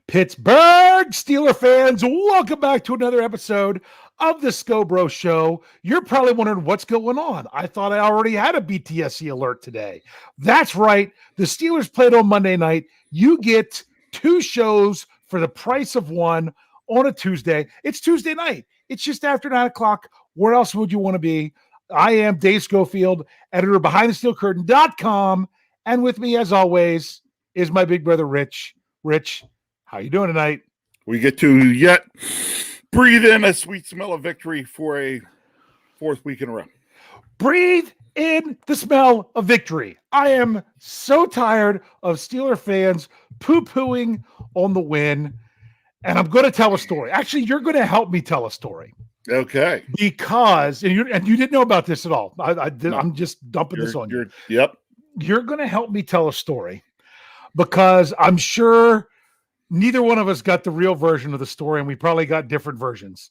Pittsburgh Steeler fans, welcome back to another episode of the Scho Bro Show. You're probably wondering what's going on. I thought I already had a BTSC alert today. That's right. The Steelers played on Monday night. You get two shows for the price of one on a Tuesday. It's Tuesday night. It's just after 9 o'clock. Where else would you want to be? I am Dave Schofield, editor of BehindTheSteelCurtain.com. And with me, as always, is my big brother, Rich. Rich, how you doing tonight? We get to yet breathe in a sweet smell of victory for a fourth week in a row. Breathe in the smell of victory. I am so tired of Steeler fans poo-pooing on the win, and I'm going to tell a story. Actually, you're going to help me tell a story. Okay. Because, and you didn't know about this at all. No. I'm just dumping this on you. Yep. You're going to help me tell a story because I'm sure neither one of us got the real version of the story, and we probably got different versions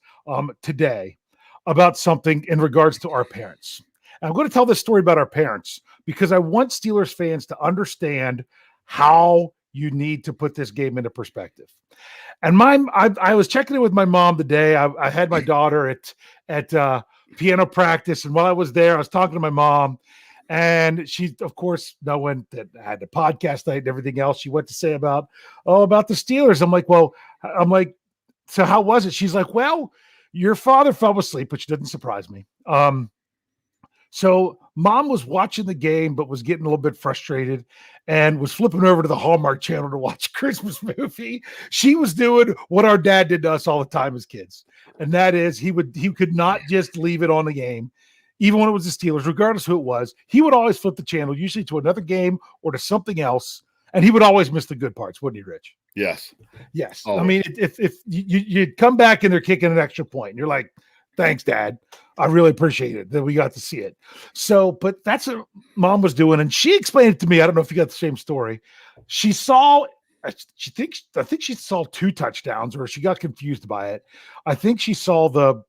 today about something in regards to our parents. And I'm going to tell this story about our parents because I want Steelers fans to understand how you need to put this game into perspective. And I was checking in with my mom today. I had my daughter at piano practice, and while I was there, I was talking to my mom. And she, of course, knowing that I had the podcast night and everything else, she went to say about the Steelers. I'm like, so how was it? She's like, well, your father fell asleep, which didn't surprise me. So mom was watching the game, but was getting a little bit frustrated and was flipping over to the Hallmark Channel to watch a Christmas movie. She was doing what our dad did to us all the time as kids. And that is he could not just leave it on the game. Even when it was the Steelers, regardless who it was, he would always flip the channel, usually to another game or to something else, and he would always miss the good parts, wouldn't he, Rich? Yes. Yes. Always. I mean, if you'd come back and they're kicking an extra point, and you're like, thanks, Dad. I really appreciate it that we got to see it. So, but that's what Mom was doing, and she explained it to me. I don't know if you got the same story. I think she saw two touchdowns, or she got confused by it. I think she saw the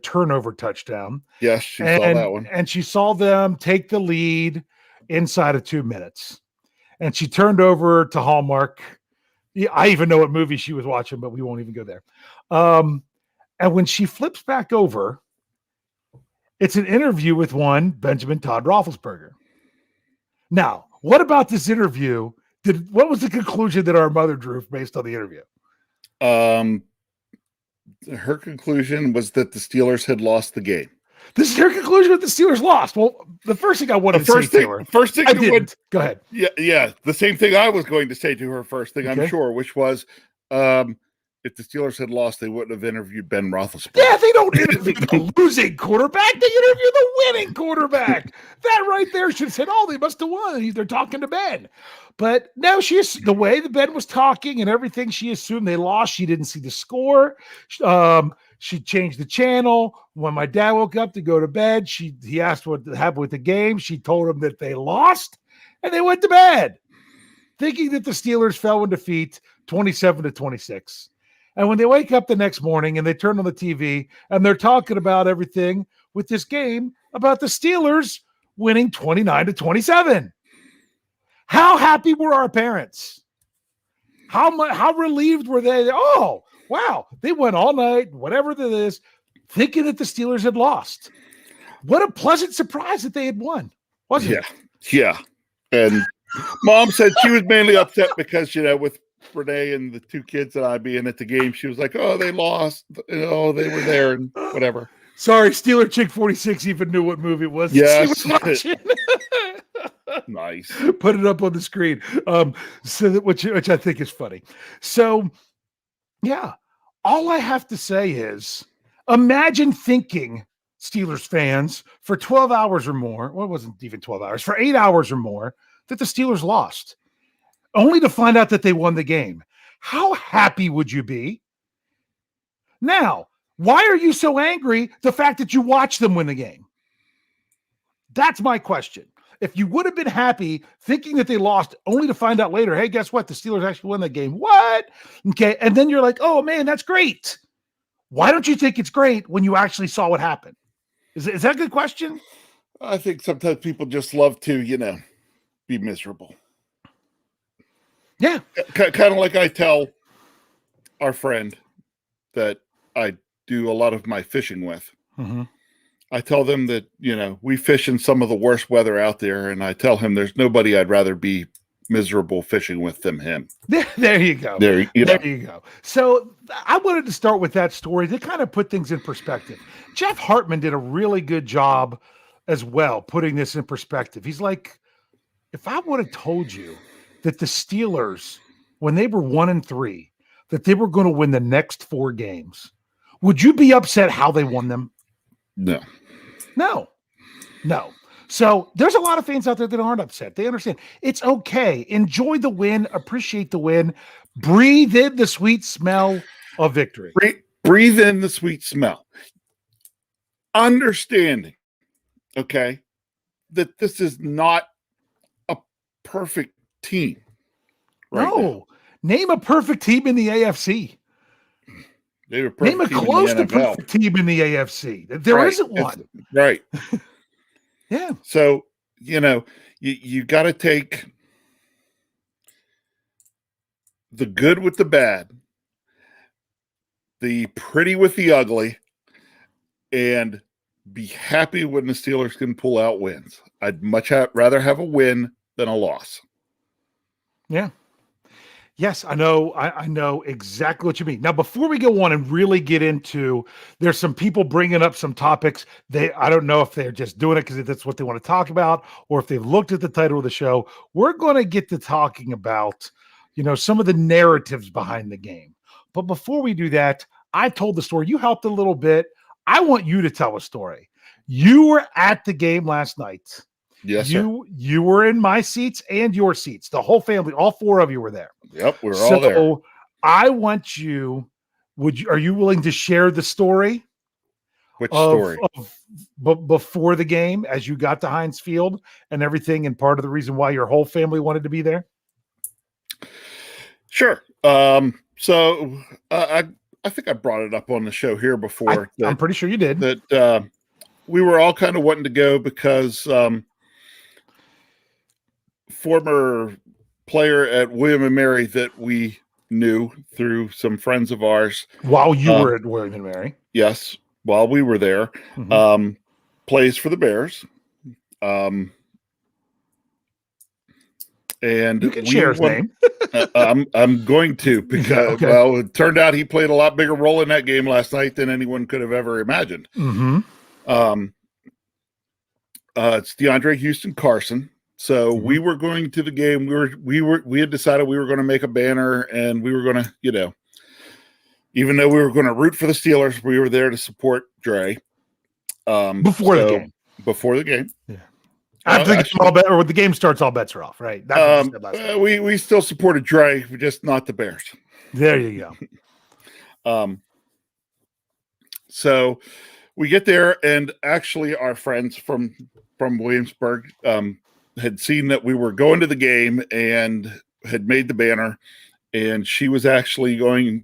turnover touchdown. Yes, she saw that one. And she saw them take the lead inside of 2 minutes. And she turned over to Hallmark. Yeah, I even know what movie she was watching, but we won't even go there. And when she flips back over, it's an interview with one Benjamin Todd Roethlisberger. Now, what about this interview? What was the conclusion that our mother drew based on the interview? Her conclusion was that the Steelers had lost the game. This is her conclusion that the Steelers lost. Well, the first thing I wanted to say to her. First thing I didn't. Go ahead. Yeah. The same thing I was going to say to her first thing, Okay. I'm sure, which was if the Steelers had lost, they wouldn't have interviewed Ben Roethlisberger. Yeah, they don't interview the losing quarterback. They interview the winning quarterback. That right there should have said, oh, they must have won. They're talking to Ben. But no, the way the Ben was talking and everything, she assumed they lost. She didn't see the score. She changed the channel. When my dad woke up to go to bed, he asked what happened with the game. She told him that they lost, and they went to bed, thinking that the Steelers fell in defeat 27-26. And when they wake up the next morning and they turn on the TV and they're talking about everything with this game about the Steelers winning 29-27. How happy were our parents? How relieved were they? Oh, wow. They went all night, whatever that is, thinking that the Steelers had lost. What a pleasant surprise that they had won, wasn't it? Yeah. And Mom said she was mainly upset because, with Renee and the two kids and I being at the game, she was like, oh, they lost. Oh, they were there and whatever. Sorry, Steeler Chick 46 even knew what movie it was. Yes. She was watching. Nice. Put it up on the screen. Which I think is funny. So, yeah, all I have to say is imagine thinking, Steelers fans, for 12 hours or more, well, it wasn't even 12 hours, for 8 hours or more, that the Steelers lost, only to find out that they won the game. How happy would you be? Now, why are you so angry the fact that you watched them win the game? That's my question. If you would have been happy thinking that they lost only to find out later, hey, guess what? The Steelers actually won that game. What? Okay. And then you're like, oh, man, that's great. Why don't you think it's great when you actually saw what happened? Is that a good question? I think sometimes people just love to, be miserable. Yeah. Kind of like I tell our friend that I do a lot of my fishing with. Mm-hmm. I tell them that, we fish in some of the worst weather out there, and I tell him there's nobody I'd rather be miserable fishing with than him. There you go. There you go. So I wanted to start with that story to kind of put things in perspective. Jeff Hartman did a really good job as well, putting this in perspective. He's like, if I would have told you that the Steelers, when they were 1-3, that they were going to win the next 4 games, would you be upset how they won them? No. So there's a lot of fans out there that aren't upset. They understand it's okay. Enjoy the win. Appreciate the win. Breathe in the sweet smell of victory. Breathe in the sweet smell. Understanding, okay, that this is not a perfect team. No. Name a perfect team in the AFC. Name a close to perfect team in the AFC. There isn't one. Right. Yeah. So, you got to take the good with the bad, the pretty with the ugly, and be happy when the Steelers can pull out wins. I'd much rather have a win than a loss. Yeah. Yes, I know. I know exactly what you mean. Now, before we go on and really get into, there's some people bringing up some topics. I don't know if they're just doing it because that's what they want to talk about, or if they've looked at the title of the show. We're going to get to talking about, some of the narratives behind the game. But before we do that, I told the story. You helped a little bit. I want you to tell a story. You were at the game last night. Yes, sir. You were in my seats and your seats. The whole family, all 4 of you were there. Yep, we were all there. So I want you. Are you willing to share the story? Which story? Before the game, as you got to Heinz Field and everything, and part of the reason why your whole family wanted to be there. Sure. So I think I brought it up on the show here before. I'm pretty sure you did. That we were all kind of wanting to go because former player at William and Mary that we knew through some friends of ours. While you were at William and Mary. Yes, while we were there. Mm-hmm. Plays for the Bears. And you can share his name. I'm going to, because well, it turned out he played a lot bigger role in that game last night than anyone could have ever imagined. Mm-hmm. It's DeAndre Houston Carson. So we were going to the game. We had decided we were going to make a banner, and we were going to, even though we were going to root for the Steelers, we were there to support Dre. Before the game. Yeah. After the game starts, all bets are off, right? We still supported Dre, just not the Bears. There you go. So we get there, and actually our friends from Williamsburg had seen that we were going to the game and had made the banner, and she was actually going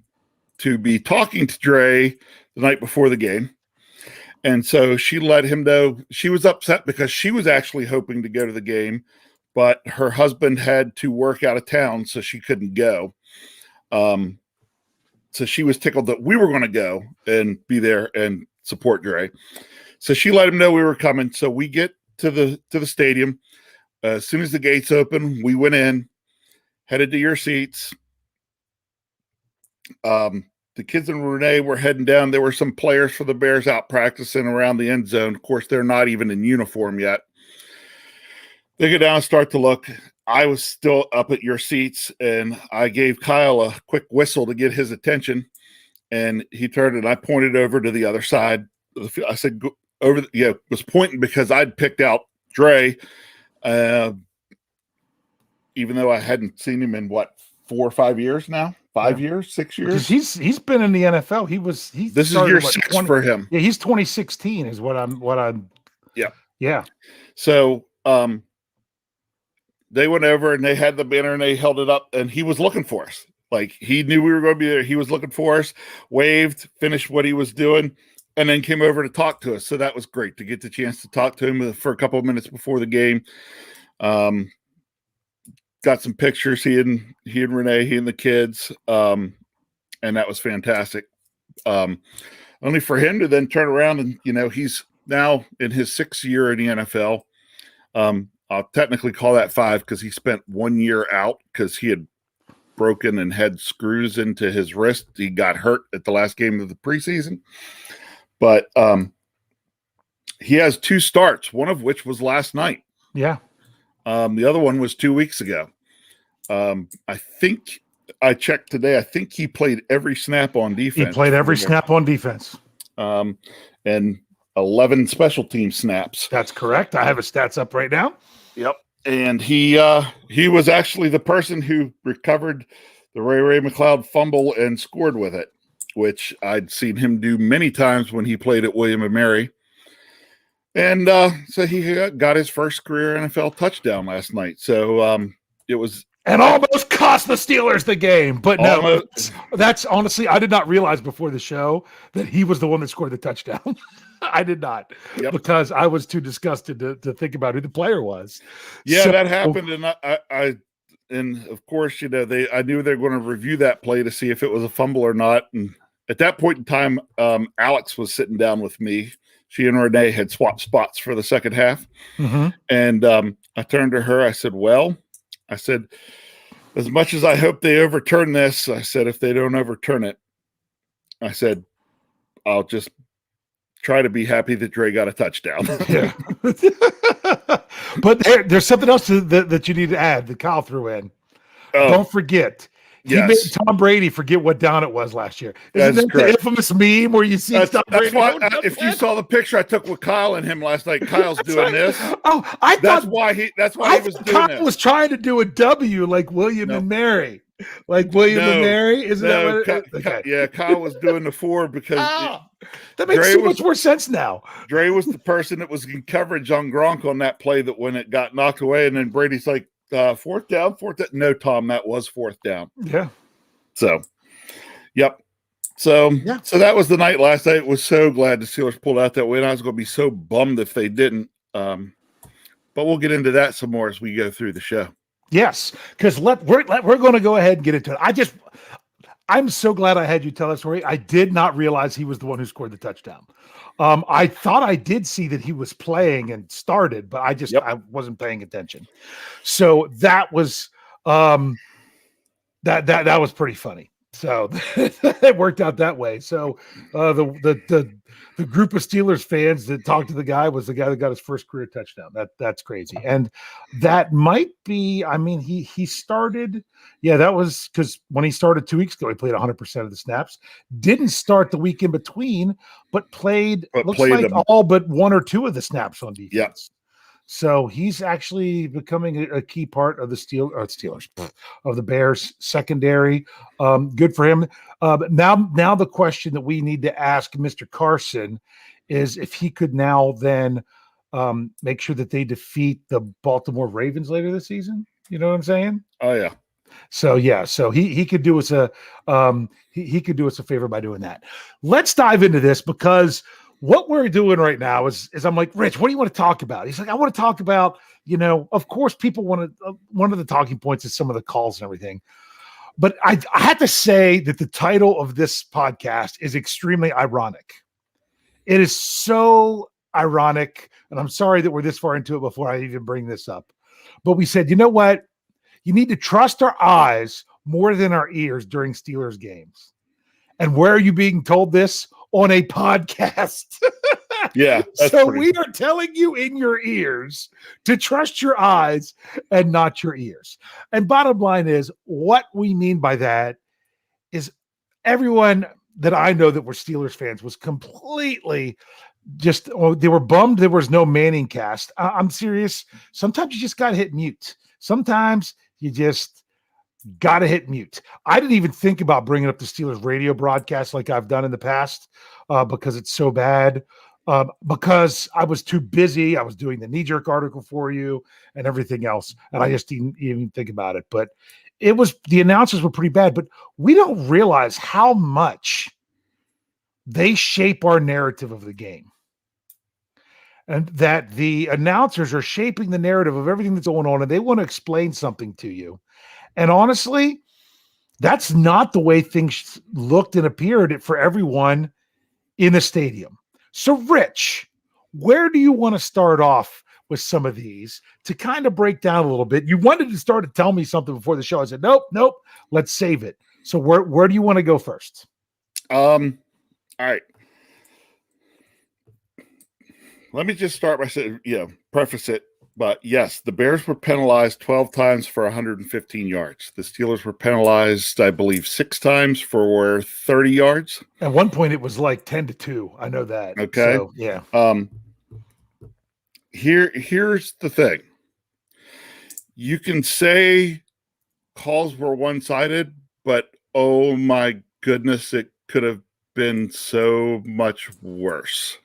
to be talking to Dre the night before the game. And so she let him know she was upset because she was actually hoping to go to the game, but her husband had to work out of town, so she couldn't go. So she was tickled that we were going to go and be there and support Dre. So she let him know we were coming. So we get to the stadium. As soon as the gates open, we went in, headed to your seats. The kids and Renee were heading down. There were some players for the Bears out practicing around the end zone. Of course, they're not even in uniform yet. They go down and start to look. I was still up at your seats, and I gave Kyle a quick whistle to get his attention. And he turned, and I pointed over to the other side. I said, go over, was pointing because I'd picked out Dre. Even though I hadn't seen him in 4 or 5 years now, 5 years, 6 years. He's been in the NFL. This is year 6 for him. Yeah, he's 2016 is what I'm. Yeah. Yeah. So they went over and they had the banner and they held it up, and he was looking for us. Like, he knew we were going to be there. He was looking for us, waved, finished what he was doing, and then came over to talk to us. So that was great to get the chance to talk to him for a couple of minutes before the game. got some pictures. He and Renee, he and the kids, and that was fantastic. Only for him to then turn around and he's now in his 6th year in the NFL. I'll technically call that 5 because he spent 1 year out because he had broken and had screws into his wrist. He got hurt at the last game of the preseason, but he has 2 starts, one of which was last night. Yeah. The other one was 2 weeks ago. I think I checked today. I think he played every snap on defense. He played every snap on defense. And 11 special team snaps. That's correct. I have his stats up right now. Yep. And he was actually the person who recovered the Ray McLeod fumble and scored with it, which I'd seen him do many times when he played at William & Mary. And so he got his first career NFL touchdown last night. So it was... And almost cost the Steelers the game. But no, that's honestly, I did not realize before the show that he was the one that scored the touchdown. I did not, because I was too disgusted to think about who the player was. Yeah, so, that happened. And and of course, I knew they were going to review that play to see if it was a fumble or not. And at that point in time, Alex was sitting down with me. She and Renee had swapped spots for the second half. Mm-hmm. And I turned to her. I said, as much as I hope they overturn this, I said, if they don't overturn it, I said, I'll just try to be happy that Dre got a touchdown. Yeah. But there's something else that you need to add that Kyle threw in. Don't forget. He made Tom Brady forget what down it was last year. Isn't that the infamous meme where you see Tom Brady? If you saw the picture I took with Kyle and him last night, Kyle's doing this. Oh, that's why he was doing Kyle this. was trying to do a W like William and Mary. Like William and Mary? Isn't that what it is? Okay. Yeah, Kyle was doing the 4 because that makes so much more sense now. Dre was the person that was in coverage on Gronk on that play that when it got knocked away, and then Brady's like, 4th down. No, Tom, that was 4th down. Yeah. So, yep. So that was the night last night. Was so glad the Steelers pulled out that win. I was going to be so bummed if they didn't. But we'll get into that some more as we go through the show. Yes, because we're going to go ahead and get into it. I'm so glad I had you tell that story. I did not realize he was the one who scored the touchdown. I thought I did see that he was playing and started, but I wasn't paying attention. So that was that was pretty funny. So it worked out that way. So the group of Steelers fans that talked to the guy was the guy that got his first career touchdown. That's crazy. And that might be, I mean, he started, that was because when he started 2 weeks ago, he played 100% of the snaps, didn't start the week in between, but played all but 1 or 2 of the snaps on defense. Yeah. So he's actually becoming a key part of the Steelers of the Bears secondary. Good for him. Now the question that we need to ask Mr. Carson is if he could now then make sure that they defeat the Baltimore Ravens later this season. You know what I'm saying? Oh yeah. So he could do us a he could do us a favor by doing that. Let's dive into this because what we're doing right now is I'm like, Rich, what do you want to talk about? He's like, I want to talk about, of course, people want to, one of the talking points is some of the calls and everything. But I had to say that the title of this podcast is extremely ironic. It is so ironic. And I'm sorry that we're this far into it before I even bring this up. But we said, you know what? You need to trust our eyes more than our ears during Steelers games. And where are you being told this? On a podcast. Yeah. So we are telling you in your ears to trust your eyes and not your ears. And bottom line is, what we mean by that is everyone that I know that were Steelers fans was completely they were bummed there was no Manning cast. I'm serious. Sometimes you just got to hit mute. Sometimes you just got to hit mute. I didn't even think about bringing up the Steelers radio broadcast like I've done in the past because it's so bad. Because I was too busy. I was doing the knee-jerk article for you and everything else. And I just didn't even think about it. But the announcers were pretty bad. But we don't realize how much they shape our narrative of the game. and that the announcers are shaping the narrative of everything that's going on, and they want to explain something to you. And honestly, that's not the way things looked and appeared for everyone in the stadium. So, Rich, where do you want to start off with some of these to kind of break down a little bit? You wanted to start to tell me something before the show. I said, nope, let's save it. So where do you want to go first? All right. Let me just start by saying, preface it. But yes, the Bears were penalized 12 times for 115 yards. The Steelers were penalized, I believe, 6 times for 30 yards. At one point, it was like 10-2. I know that. Okay. So, yeah. Here's the thing. You can say calls were one-sided, but oh my goodness, it could have been so much worse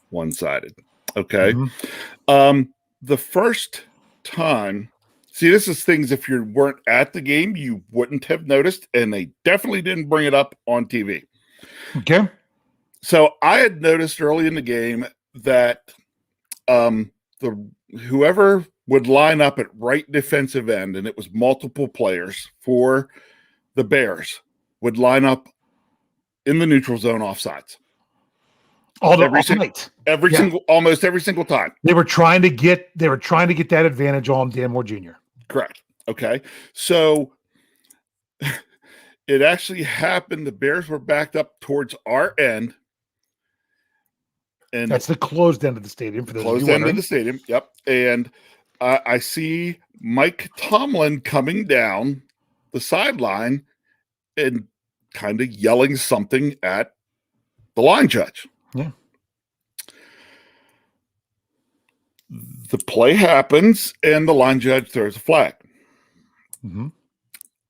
one-sided. Okay. Mm-hmm. The first time, see, this is things if you weren't at the game, you wouldn't have noticed, and they definitely didn't bring it up on TV. Okay. So I had noticed early in the game that whoever would line up at right defensive end, and it was multiple players for the Bears, would line up in the neutral zone offsides. Almost every single time. They were trying to get that advantage on Dan Moore Jr. Correct. Okay. So it actually happened. The Bears were backed up towards our end. And that's the closed end of the stadium. For the closed end of the stadium. Yep. And I see Mike Tomlin coming down the sideline and kind of yelling something at the line judge. Yeah. The play happens and the line judge throws a flag. Mm-hmm.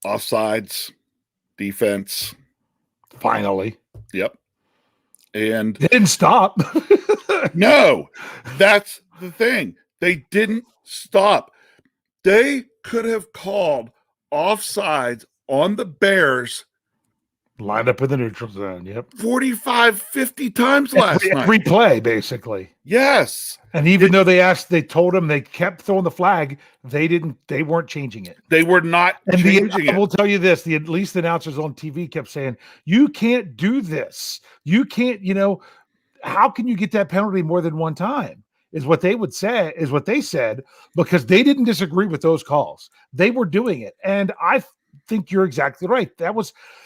Offsides, defense. Finally. Yep. And they didn't stop. No, that's the thing. They didn't stop. They could have called offsides on the Bears. Lined up in the neutral zone. Yep. 45, 50 times last night. Every play, basically. Yes. And even though they told them they kept throwing the flag, they weren't changing it. They were not changing it. I will tell you this, at least the announcers on TV kept saying, you can't do this. You can't, how can you get that penalty more than one time? Is what they said, because they didn't disagree with those calls. They were doing it. And I think you're exactly right.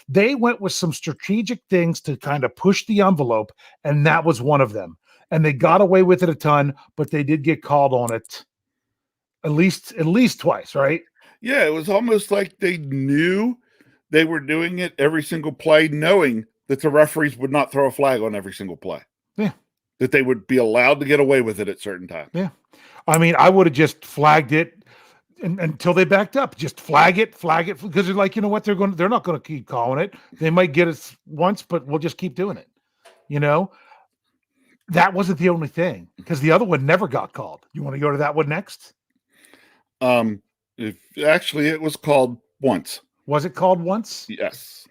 They went with some strategic things to kind of push the envelope, and that was one of them. And they got away with it a ton, but they did get called on it at least twice, right? Yeah, it was almost like they knew they were doing it every single play, knowing that the referees would not throw a flag on every single play. Yeah. That they would be allowed to get away with it at certain times. Yeah. I mean, I would have just flagged it until they backed up. Just flag it, because they're like, you know what? They're not going to keep calling it. They might get us once, but we'll just keep doing it. That wasn't the only thing, because the other one never got called. You want to go to that one next? Actually, it was called once. Was it called once? Yes.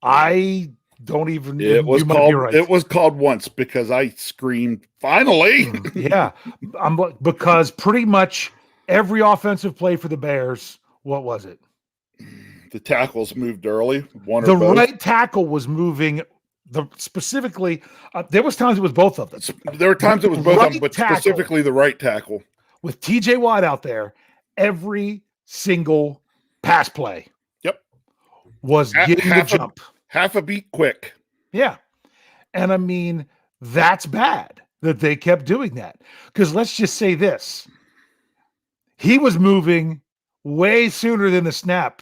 I don't even. It was called. Right. It was called once because I screamed, "Finally!" Yeah, because pretty much every offensive play for the Bears. What was it? The tackles moved early. The right tackle was moving. Specifically, there was times it was both of them. There were times it was both of them, but specifically the right tackle. With TJ Watt out there, every single pass play was getting the jump. Half a beat quick. Yeah. And I mean, that's bad that they kept doing that. Because let's just say this. He was moving way sooner than the snap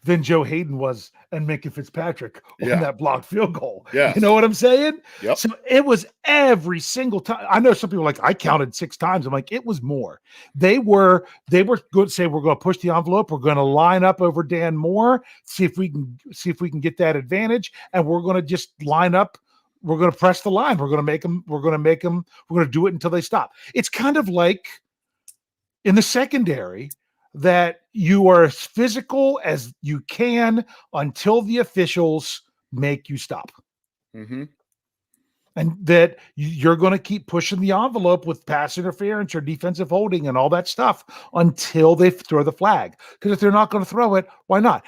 than Joe Hayden was and Minkah Fitzpatrick on that blocked field goal. Yeah. You know what I'm saying? Yep. So it was every single time. I know some people are like, I counted 6 times. I'm like, it was more. They were going to say, we're going to push the envelope. We're going to line up over Dan Moore, see if we can get that advantage. And we're going to just line up. We're going to press the line. We're going to do it until they stop. It's kind of like in the secondary, that you are as physical as you can until the officials make you stop. Mm-hmm. and that you're going to keep pushing the envelope with pass interference or defensive holding and all that stuff until they throw the flag. Because if they're not going to throw it, why not?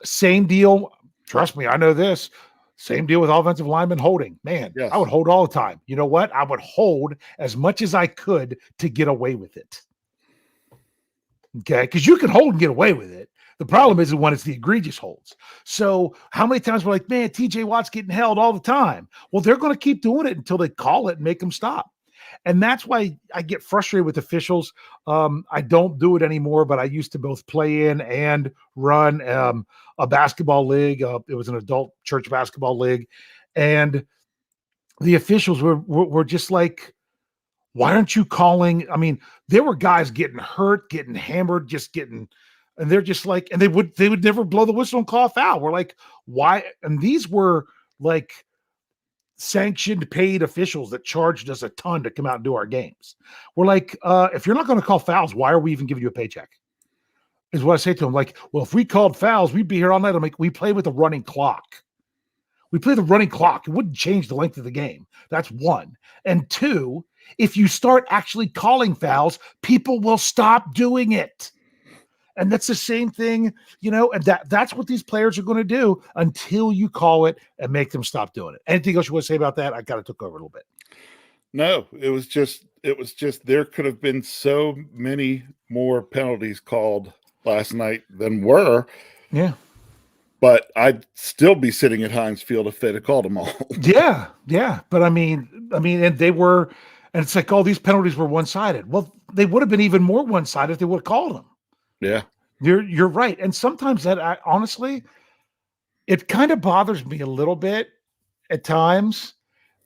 Same deal. Trust me, I know this. Same deal with offensive linemen holding. Man, Yes. I would hold all the time. You know what? I would hold as much as I could to get away with it. Okay, because you can hold and get away with it. The problem is when it's the egregious holds. So how many times we're like, man, TJ Watt's getting held all the time. Well, they're going to keep doing it until they call it and make them stop. And that's why I get frustrated with officials. I don't do it anymore, but I used to both play in and run a basketball league. It was an adult church basketball league. And the officials were just like, why aren't you calling? I mean, there were guys getting hurt, getting hammered, and they're just like, and they would never blow the whistle and call a foul. We're like, why? And these were like sanctioned paid officials that charged us a ton to come out and do our games. We're like, if you're not going to call fouls, why are we even giving you a paycheck? Is what I say to them. Like, well, if we called fouls, we'd be here all night. I'm like, we play with a running clock. We play the running clock. It wouldn't change the length of the game. That's one. And two, if you start actually calling fouls, people will stop doing it. And that's the same thing, and that's what these players are going to do until you call it and make them stop doing it. Anything else you want to say about that? I kind of took over a little bit. No, it was just there could have been so many more penalties called last night than were. Yeah. But I'd still be sitting at Heinz Field if they'd have called them all. Yeah. But I mean, and they were, and it's like all these penalties were one-sided. Well, they would have been even more one-sided if they would have called them. Yeah. You're right. And sometimes that honestly, it kind of bothers me a little bit at times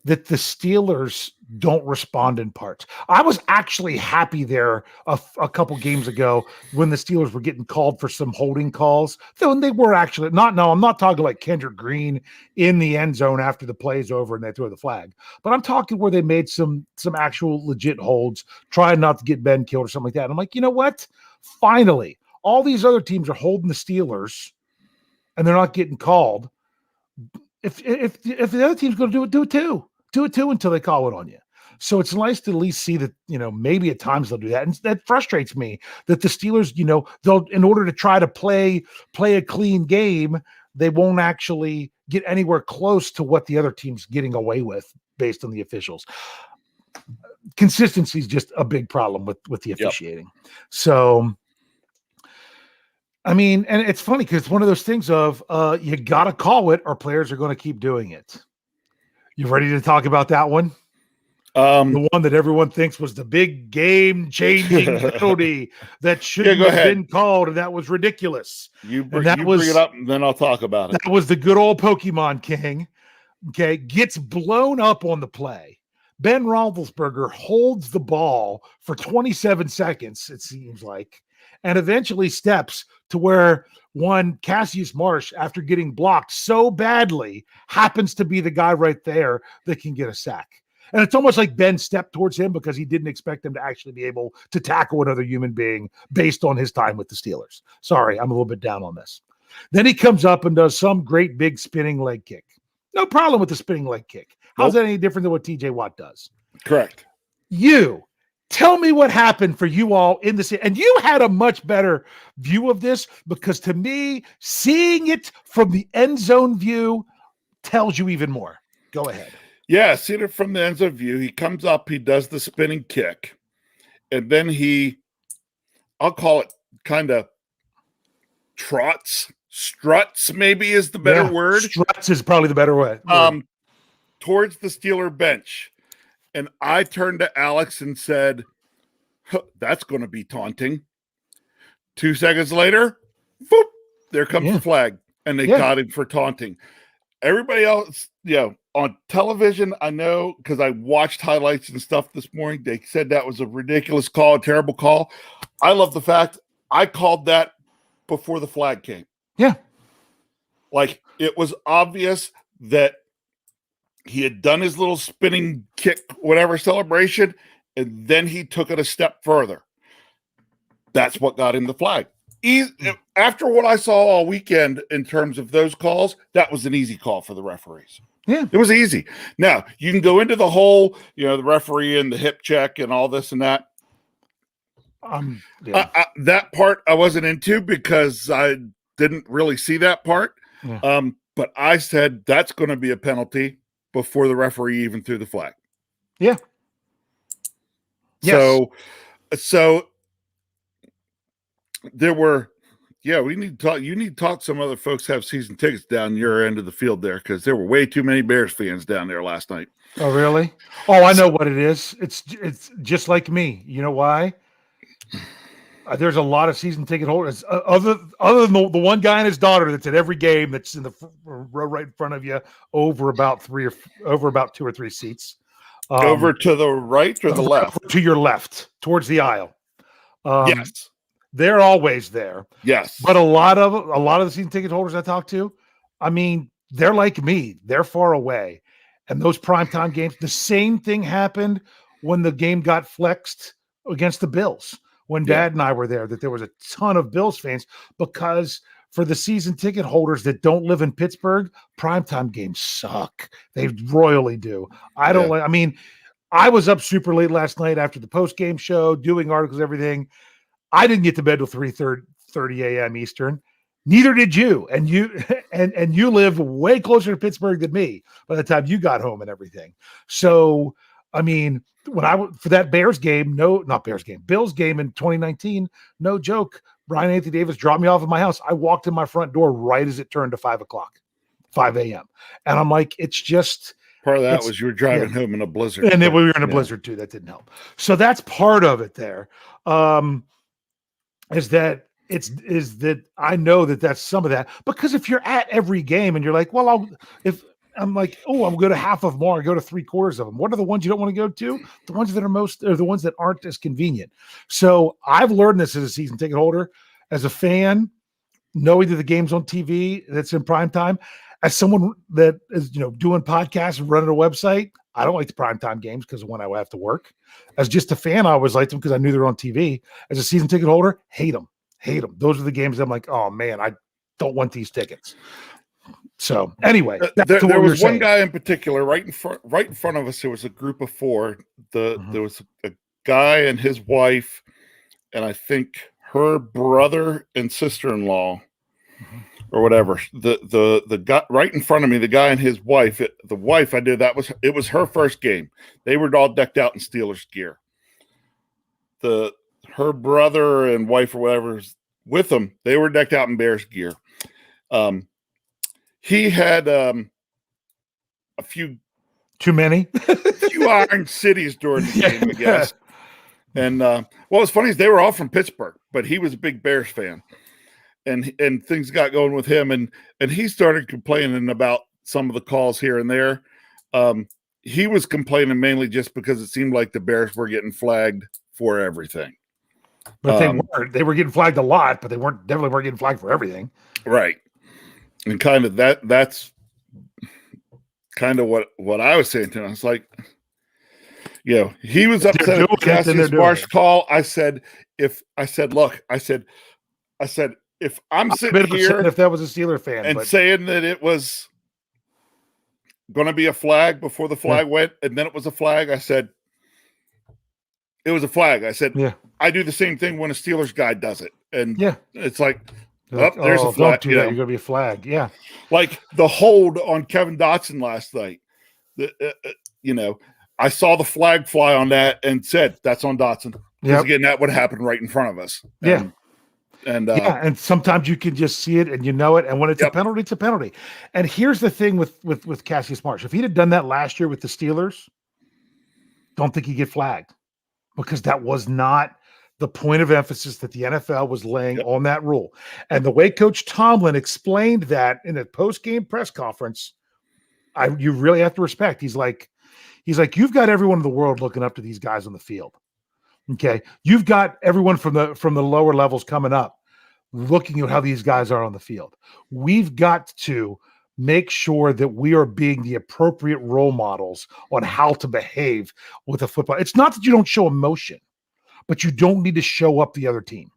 that the Steelers don't respond in parts. I was actually happy there a couple games ago when the Steelers were getting called for some holding calls. Though they were actually I'm not talking like Kendrick Green in the end zone after the play's over and they throw the flag. But I'm talking where they made some actual legit holds, trying not to get Ben killed or something like that. And I'm like, you know what? Finally, all these other teams are holding the Steelers and they're not getting called. If the other team's going to do it too. Do it too until they call it on you. So it's nice to at least see that, maybe at times they'll do that. And that frustrates me that the Steelers, they'll, in order to try to play a clean game, they won't actually get anywhere close to what the other team's getting away with based on the officials. Consistency is just a big problem with the officiating. Yep. So, I mean, and it's funny because it's one of those things of you got to call it or players are going to keep doing it. You ready to talk about that one? The one that everyone thinks was the big game-changing penalty that shouldn't have been called, and that was ridiculous. You bring it up, and then I'll talk about it. That was the good old Pokemon King. Okay, gets blown up on the play. Ben Roethlisberger holds the ball for 27 seconds, it seems like, and eventually steps to where one Cassius Marsh, after getting blocked so badly, happens to be the guy right there that can get a sack. And it's almost like Ben stepped towards him because he didn't expect him to actually be able to tackle another human being based on his time with the Steelers. Sorry, I'm a little bit down on this. Then he comes up and does some great big spinning leg kick. No problem with the spinning leg kick. How's that any different than what TJ Watt does? Correct. Tell me what happened for you all in this. And you had a much better view of this because to me, seeing it from the end zone view tells you even more. Go ahead. Yeah, seeing it from the end zone view, he comes up, he does the spinning kick, and then I'll call it kind of struts maybe is the better word. Struts is probably the better way. Towards the Steeler bench. And I turned to Alex and said, that's going to be taunting. 2 seconds later, boop, there comes the flag. And they got him for taunting. Everybody else, on television, I know, because I watched highlights and stuff this morning, they said that was a ridiculous call, a terrible call. I love the fact I called that before the flag came. Yeah. Like, it was obvious that he had done his little spinning kick, whatever celebration, and then he took it a step further. That's what got him the flag. After what I saw all weekend in terms of those calls, that was an easy call for the referees. Yeah, it was easy. Now you can go into the whole, the referee and the hip check and all this and that. That part I wasn't into because I didn't really see that part. Yeah. But I said that's going to be a penalty before the referee even threw the flag. Yeah. Yes. So there were, we need to talk. You need to talk to some other folks have season tickets down your end of the field there, because there were way too many Bears fans down there last night. Oh, really? Oh, I know what it is. It's just like me. You know why? There's a lot of season ticket holders, other than the one guy and his daughter that's at every game, that's in the row right in front of you, over about 2 or 3 seats. Over to the right or the left? To your left, towards the aisle. Yes, they're always there. Yes, but a lot of the season ticket holders I talk to, I mean, they're like me. They're far away, and those primetime games. The same thing happened when the game got flexed against the Bills. When Dad and I were there, that there was a ton of Bills fans, because for the season ticket holders that don't live in Pittsburgh, primetime games suck. They royally do. I mean, I was up super late last night after the post-game show, doing articles, everything. I didn't get to bed till 3:30 a.m. Eastern. Neither did you. And you live way closer to Pittsburgh than me by the time you got home and everything. So, I mean, for that Bills game in 2019, no joke, Brian Anthony Davis dropped me off at my house. I walked in my front door right as it turned to 5 a.m. And I'm like, it's just part of that was you were driving home in a blizzard. And then we were in a blizzard too. That didn't help. So that's part of it there. Is that I know that's some of that, because if you're at every game and you're like, well, I'm going to half of them, or I go to 3/4 of them. What are the ones you don't want to go to? The ones that are the ones that aren't as convenient. So I've learned this as a season ticket holder, as a fan, knowing that the game's on TV, that's in prime time. As someone that is, doing podcasts and running a website, I don't like the primetime games because of when I have to work. As just a fan, I always liked them because I knew they're on TV. As a season ticket holder, hate them. Those are the games I'm like, oh man, I don't want these tickets. So anyway, there was one guy in particular right in front of us. There was a group of 4. There was a guy and his wife, and I think her brother and sister-in-law, or whatever. The guy right in front of me, the guy and his wife. The wife, it was her first game. They were all decked out in Steelers gear. Her brother and wife or whatever was with them, they were decked out in Bears gear. He had a few too many Iron Cities during the game, I guess. And what's funny is they were all from Pittsburgh, but he was a big Bears fan, and things got going with him, and he started complaining about some of the calls here and there. He was complaining mainly just because it seemed like the Bears were getting flagged for everything. But they weren't. They were getting flagged a lot, but they definitely weren't getting flagged for everything. Right. And kind of that's kind of what I was saying to him. I was like, he was upset at Cassie's Marsh call. I said, if I'm sitting here, if that was a Steeler fan, and saying that it was going to be a flag before the flag went, and then it was a flag, I said, it was a flag. I said, I do the same thing when a Steelers guy does it. And it's like, there's a flag. Don't do that. You're going to be a flag. Yeah. Like the hold on Kevin Dotson last night. I saw the flag fly on that and said, that's on Dotson. Because again, that would happen right in front of us. And sometimes you can just see it and you know it. And when it's a penalty, it's a penalty. And here's the thing with Cassius Marsh. If he'd have done that last year with the Steelers, don't think he'd get flagged, because that was not the point of emphasis that the NFL was laying on that rule. And the way Coach Tomlin explained that in a post-game press conference, you really have to respect. He's like, you've got everyone in the world looking up to these guys on the field. Okay. You've got everyone from the lower levels coming up, looking at how these guys are on the field. We've got to make sure that we are being the appropriate role models on how to behave with a football. It's not that you don't show emotion, but you don't need to show up the other team.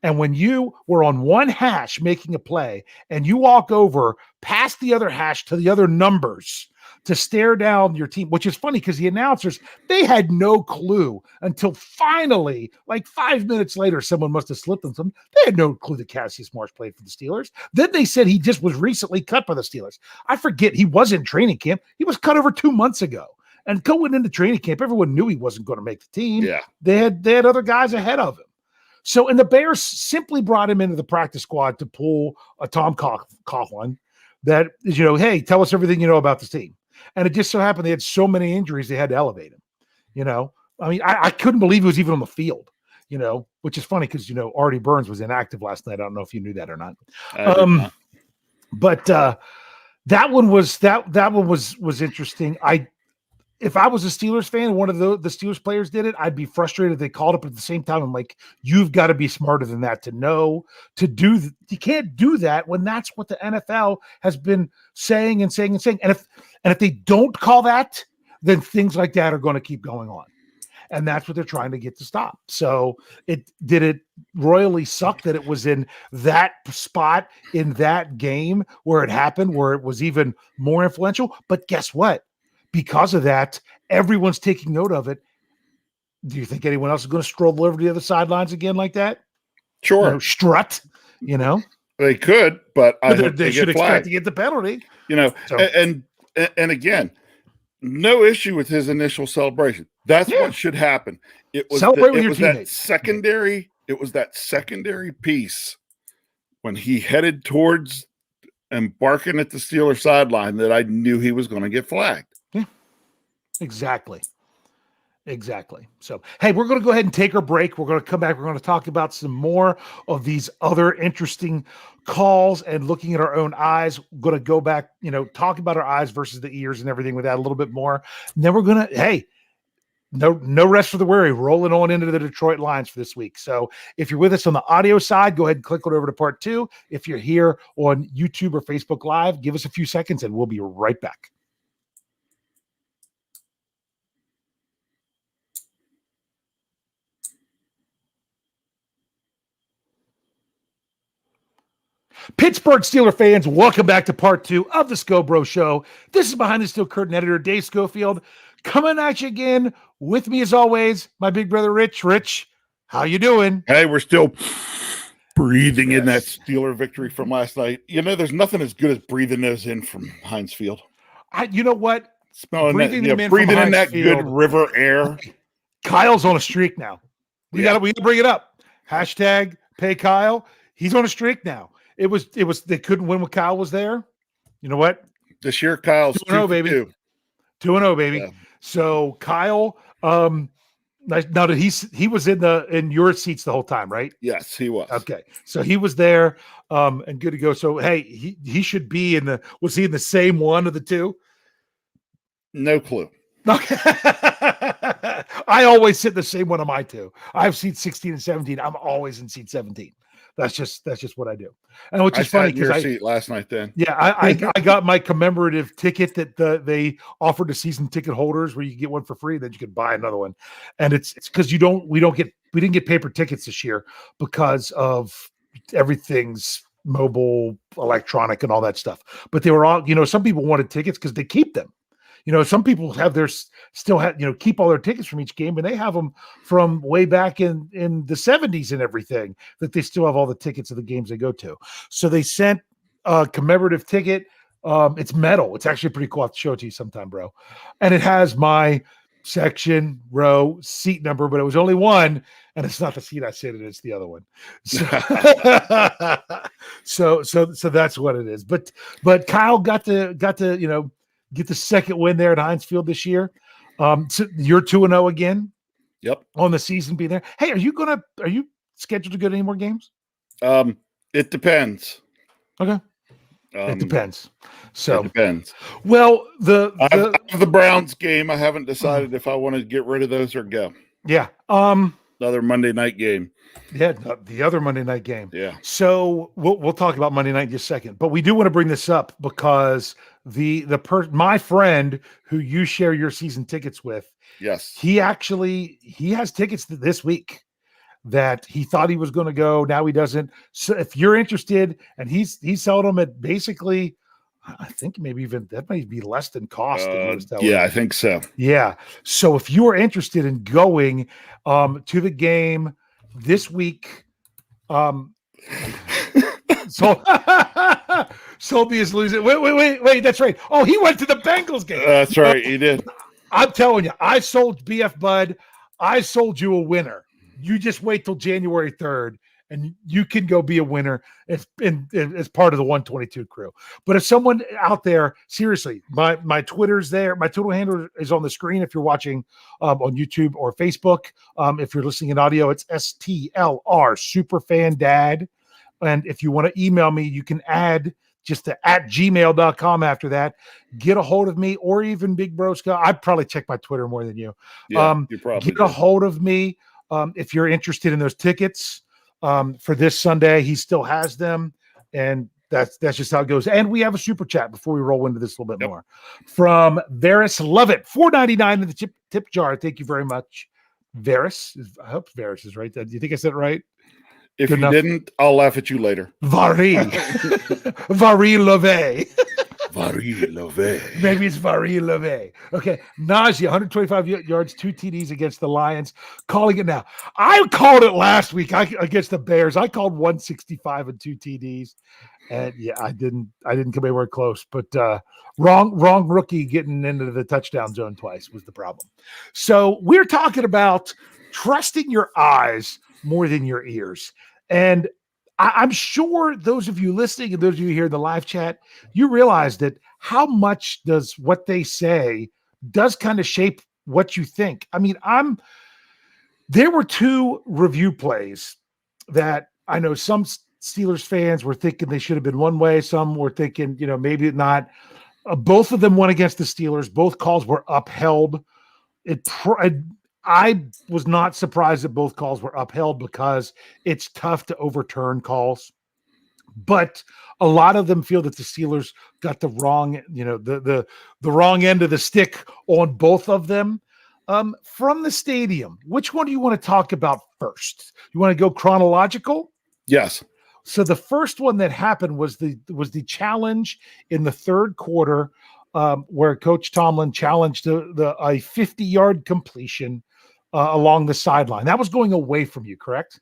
And when you were on one hash making a play and you walk over past the other hash to the other numbers to stare down your team, which is funny because the announcers, they had no clue until finally, like 5 minutes later, someone must have slipped them something. They had no clue that Cassius Marsh played for the Steelers. Then they said he just was recently cut by the Steelers. I forget, he was in training camp. He was cut over 2 months ago. And going into training camp, everyone knew he wasn't going to make the team. Yeah. They had other guys ahead of him. So, and the Bears simply brought him into the practice squad to pull a Tom Coughlin that is, hey, tell us everything you know about this team. And it just so happened they had so many injuries, they had to elevate him. I mean, I couldn't believe he was even on the field, which is funny because, Artie Burns was inactive last night. I don't know if you knew that or not. But that one was interesting. If I was a Steelers fan and one of the Steelers players did it, I'd be frustrated they called it, but at the same time, I'm like, you've got to be smarter than that to know to do. You can't do that when that's what the NFL has been saying and saying and saying. And if they don't call that, then things like that are going to keep going on. And that's what they're trying to get to stop. So it royally suck that it was in that spot in that game where it happened, where it was even more influential. But guess what? Because of that, everyone's taking note of it. Do you think anyone else is going to stroll over to the other sidelines again like that? Sure. Strut, They could, but they should expect to get the penalty. So. And again, no issue with his initial celebration. That's what should happen. It was celebrate with your teammates. It was that secondary piece when he headed towards and barking at the Steelers sideline that I knew he was going to get flagged. Yeah, exactly. So, hey, we're going to go ahead and take our break. We're going to come back. We're going to talk about some more of these other interesting calls and looking at our own eyes. We're going to go back, talk about our eyes versus the ears and everything with that a little bit more. And then we're going to, no rest for the weary, rolling on into the Detroit Lions for this week. So if you're with us on the audio side, go ahead and click on over to part 2. If you're here on YouTube or Facebook Live, give us a few seconds and we'll be right back. Pittsburgh Steelers fans, welcome back to part 2 of the Scho Bro Show. This is Behind the Steel Curtain editor Dave Schofield coming at you again. With me as always, my big brother Rich. Rich, how you doing? Hey, we're still breathing in that Steeler victory from last night. There's nothing as good as breathing those in from Heinz Field. You know what? Smelling breathing in that good river air. Kyle's on a streak now. We got to bring it up. Hashtag pay Kyle. He's on a streak now. It was they couldn't win when Kyle was there. You know what? This year Kyle's 2-0, baby. 2-0, baby. Yeah. So Kyle, now that he was in your seats the whole time, right? Yes, he was. Okay. So he was there and good to go. So hey, he should be was he in the same one of the two? No clue. Okay. I always sit in the same one of my two. I have seats 16 and 17. I'm always in seat 17. That's just what I do. And which is funny because seat last night then. Yeah, I got my commemorative ticket that they offered to season ticket holders where you get one for free, then you could buy another one. And it's because we didn't get paper tickets this year because of everything's mobile, electronic, and all that stuff. But they were all, some people wanted tickets because they keep them. Some people keep all their tickets from each game, and they have them from way back in the 70s and everything, that they still have all the tickets of the games they go to. So they sent a commemorative ticket. It's metal. It's actually pretty cool. I'll have to show it to you sometime, bro. And it has my section, row, seat number, but it was only one, and it's not the seat I sit in, it's the other one. So that's what it is. But Kyle got to get the second win there at Heinz Field this year. So you're 2-0 again. Yep. On the season being there. Hey, are you scheduled to go to any more games? It depends. Okay. It depends. So it depends. Well, the Browns game, I haven't decided if I want to get rid of those or go. Yeah. Another Monday night game. Yeah, the other Monday night game. Yeah. So we'll talk about Monday night in just a second, but we do want to bring this up because my friend who you share your season tickets with, yes, he has tickets this week. that he thought he was going to go. Now he doesn't. So if you're interested, and he's selling them at basically, I think maybe even that might be less than cost. That he was telling Yeah, me. I think so. Yeah. So if you are interested in going to the game this week, so Solby is losing. Wait. That's right. Oh, he went to the Bengals game. That's right. He did. I'm telling you, I sold BF Bud. I sold you a winner. You just wait till January 3rd, and you can go be a winner as part of the 122 crew. But if someone out there, seriously, my Twitter's there. My Twitter handle is on the screen if you're watching on YouTube or Facebook. If you're listening in audio, it's STLR Superfan Dad. And if you want to email me, you can add just to @gmail.com after that. Get a hold of me, or even Big Bro Scho. I'd probably check my Twitter more than you. Yeah, you probably get a hold of me if you're interested in those tickets for this Sunday. He still has them, and that's just how it goes. And we have a super chat before we roll into this a little bit more from Varys. Love it. $4.99 in the tip jar. Thank you very much, Varys. I hope Varys is right. Do you think I said it right? If you didn't, I'll laugh at you later. Vari Leve. Vari Leve. Maybe it's Vari Leve. Okay. Najee, 125 yards, 2 TDs against the Lions. Calling it now. I called it last week against the Bears. I called 165 and 2 TDs. And yeah, I didn't come anywhere close. But wrong rookie getting into the touchdown zone twice was the problem. So we're talking about trusting your eyes more than your ears. And I'm sure those of you listening and those of you here in the live chat, you realize that how much does what they say does kind of shape what you think. I mean, there were 2 review plays that I know some Steelers fans were thinking they should have been one way. Some were thinking, maybe not. Both of them went against the Steelers. Both calls were upheld. I was not surprised that both calls were upheld because it's tough to overturn calls. But a lot of them feel that the Steelers got the wrong, the wrong end of the stick on both of them. From the stadium, which one do you want to talk about first? You want to go chronological? Yes. So the first one that happened was the challenge in the third quarter, where Coach Tomlin challenged a 50-yard completion along the sideline. That was going away from you, correct?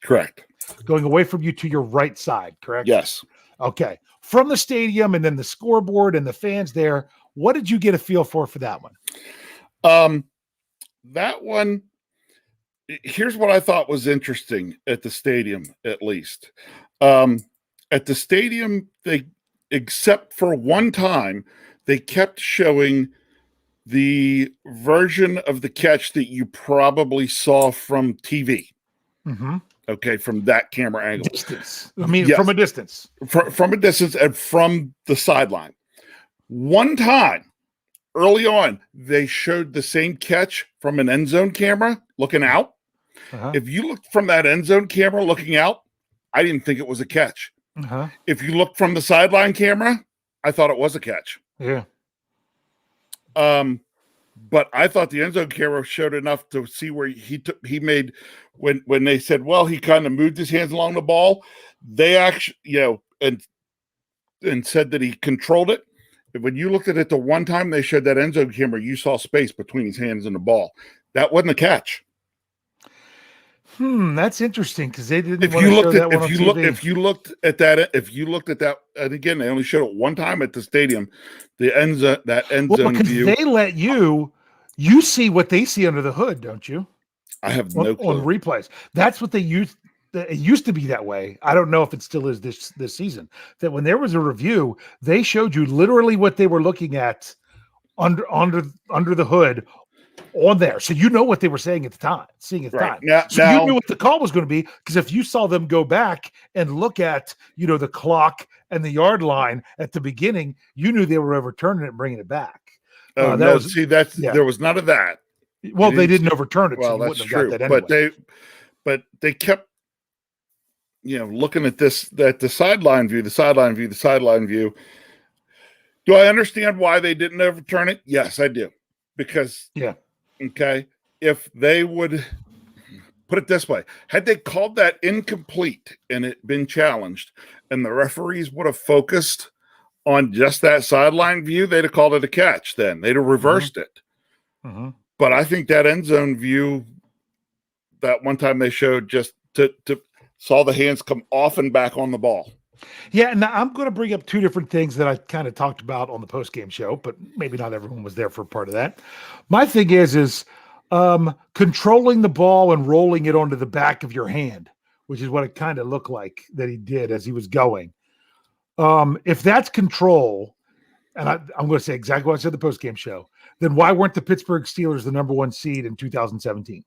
Correct. Going away from you to your right side, correct? Yes. Okay. From the stadium and then the scoreboard and the fans there, what did you get a feel for that one? That one, here's what I thought was interesting at the stadium, at least. At the stadium, except for one time, they kept showing the version of the catch that you probably saw from TV. Mm-hmm. Okay, from that camera angle. Distance. I mean, yes. From a distance. From a distance and from the sideline. One time, early on, they showed the same catch from an end zone camera looking out. Uh-huh. If you looked from that end zone camera looking out, I didn't think it was a catch. Uh-huh. If you looked from the sideline camera, I thought it was a catch. Yeah. But I thought the end zone camera showed enough to see where he made when they said, well, he kind of moved his hands along the ball. They actually, and said that he controlled it. When you looked at it the one time they showed that end zone camera, you saw space between his hands and the ball. That wasn't a catch. That's interesting because they didn't. If you looked at that, and again, they only showed it one time at the stadium. The end zone view. They let you see what they see under the hood, don't you? I have no clue. On replays. That's what they used. It used to be that way. I don't know if it still is this season. That when there was a review, they showed you literally what they were looking at under the hood. On there, so you know what they were saying at the time, seeing at the time. So you knew what the call was going to be, because if you saw them go back and look at the clock and the yard line at the beginning, you knew they were overturning it and bringing it back. There was none of that. Well, they didn't overturn it. Well, so that's true. That anyway. But they kept looking at the sideline view. Do I understand why they didn't overturn it? Yes, I do. Because okay, if they would put it this way. Had they called that incomplete and it been challenged and the referees would have focused on just that sideline view, they'd have called it a catch then. They'd have reversed it. But I think that end zone view, that one time they showed just to saw the hands come off and back on the ball. Yeah, and I'm going to bring up two different things that I kind of talked about on the post-game show, but maybe not everyone was there for part of that. My thing is controlling the ball and rolling it onto the back of your hand, which is what it kind of looked like that he did as he was going. If that's control, and I'm going to say exactly what I said in the post-game show, then why weren't the Pittsburgh Steelers the #1 seed in 2017?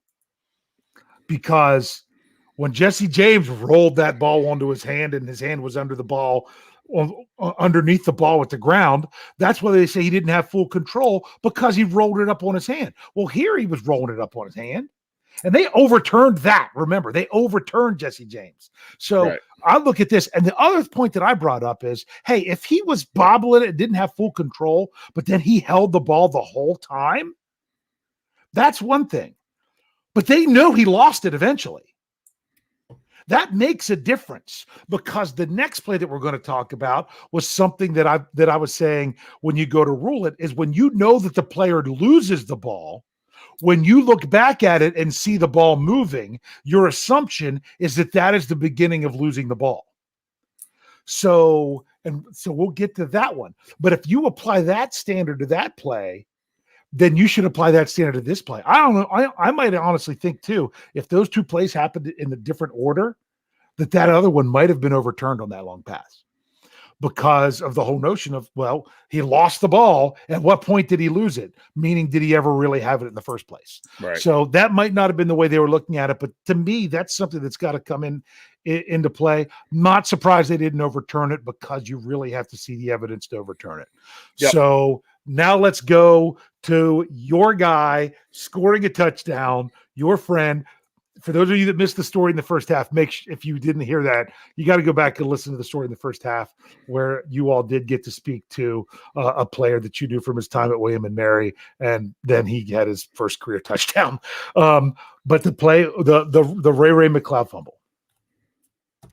Because when Jesse James rolled that ball onto his hand and his hand was under the ball, underneath the ball at the ground, that's why they say he didn't have full control, because he rolled it up on his hand. Well, here he was rolling it up on his hand, and they overturned that. Remember, they overturned Jesse James. So right. I look at this, and the other point that I brought up is, hey, if he was bobbling it and didn't have full control, but then he held the ball the whole time, that's one thing. But they know he lost it eventually. That makes a difference, because the next play that we're going to talk about was something that I was saying when you go to rule it is when you know that the player loses the ball, when you look back at it and see the ball moving, your assumption is that that is the beginning of losing the ball. So we'll get to that one. But if you apply that standard to that play, then you should apply that standard to this play. I don't know. I might honestly think too, if those two plays happened in a different order, that other one might have been overturned on that long pass, because of the whole notion of, well, he lost the ball. At what point did he lose it? Meaning, did he ever really have it in the first place? Right. So that might not have been the way they were looking at it. But to me, that's something that's got to come into play. Not surprised they didn't overturn it, because you really have to see the evidence to overturn it. Yep. So now let's go to your guy scoring a touchdown, your friend. For those of you that missed the story in the first half, if you didn't hear that, you got to go back and listen to the story in the first half, where you all did get to speak to a player that you knew from his time at William and Mary, and then he had his first career touchdown. But the play, the Ray McLeod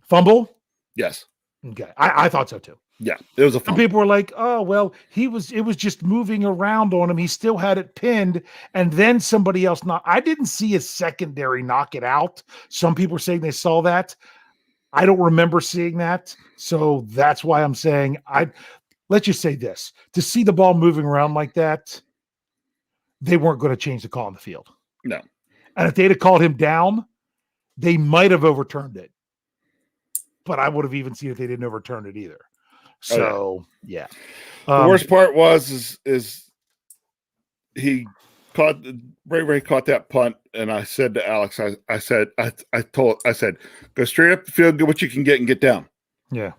fumble. Yes. Okay, I thought so too. Yeah, it was a fumble. Some people were like, "Oh, well, it was just moving around on him. He still had it pinned, and then somebody else knocked." I didn't see a secondary knock it out. Some people were saying they saw that. I don't remember seeing that, so that's why I'm saying let's just say this: to see the ball moving around like that, they weren't going to change the call on the field. No, and if they'd have called him down, they might have overturned it. But I would have even seen if they didn't overturn it either. So, yeah. The worst part was he caught Ray caught that punt, and I said to Alex, I said, go straight up the field, get what you can get, and get down. Yeah.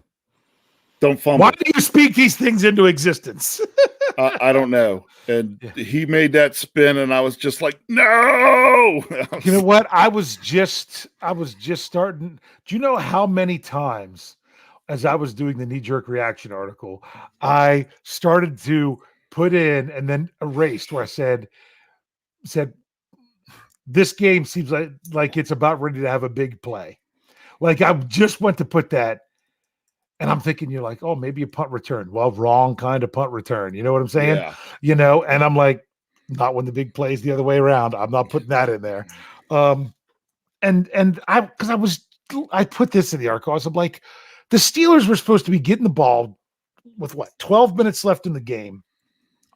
Don't fumble. Why do you speak these things into existence? I don't know. And he made that spin, and I was just like, no. You know what? I was just starting. Do you know how many times, as I was doing the knee-jerk reaction article, I started to put in and then erased where I said, this game seems like it's about ready to have a big play. Like I just went to put that, and I'm thinking you're like, oh, maybe a punt return. Well, wrong kind of punt return. You know what I'm saying? Yeah. You know, and I'm like, not when the big play is the other way around. I'm not putting that in there. And I put this in the article. I was like, the Steelers were supposed to be getting the ball with 12 minutes left in the game,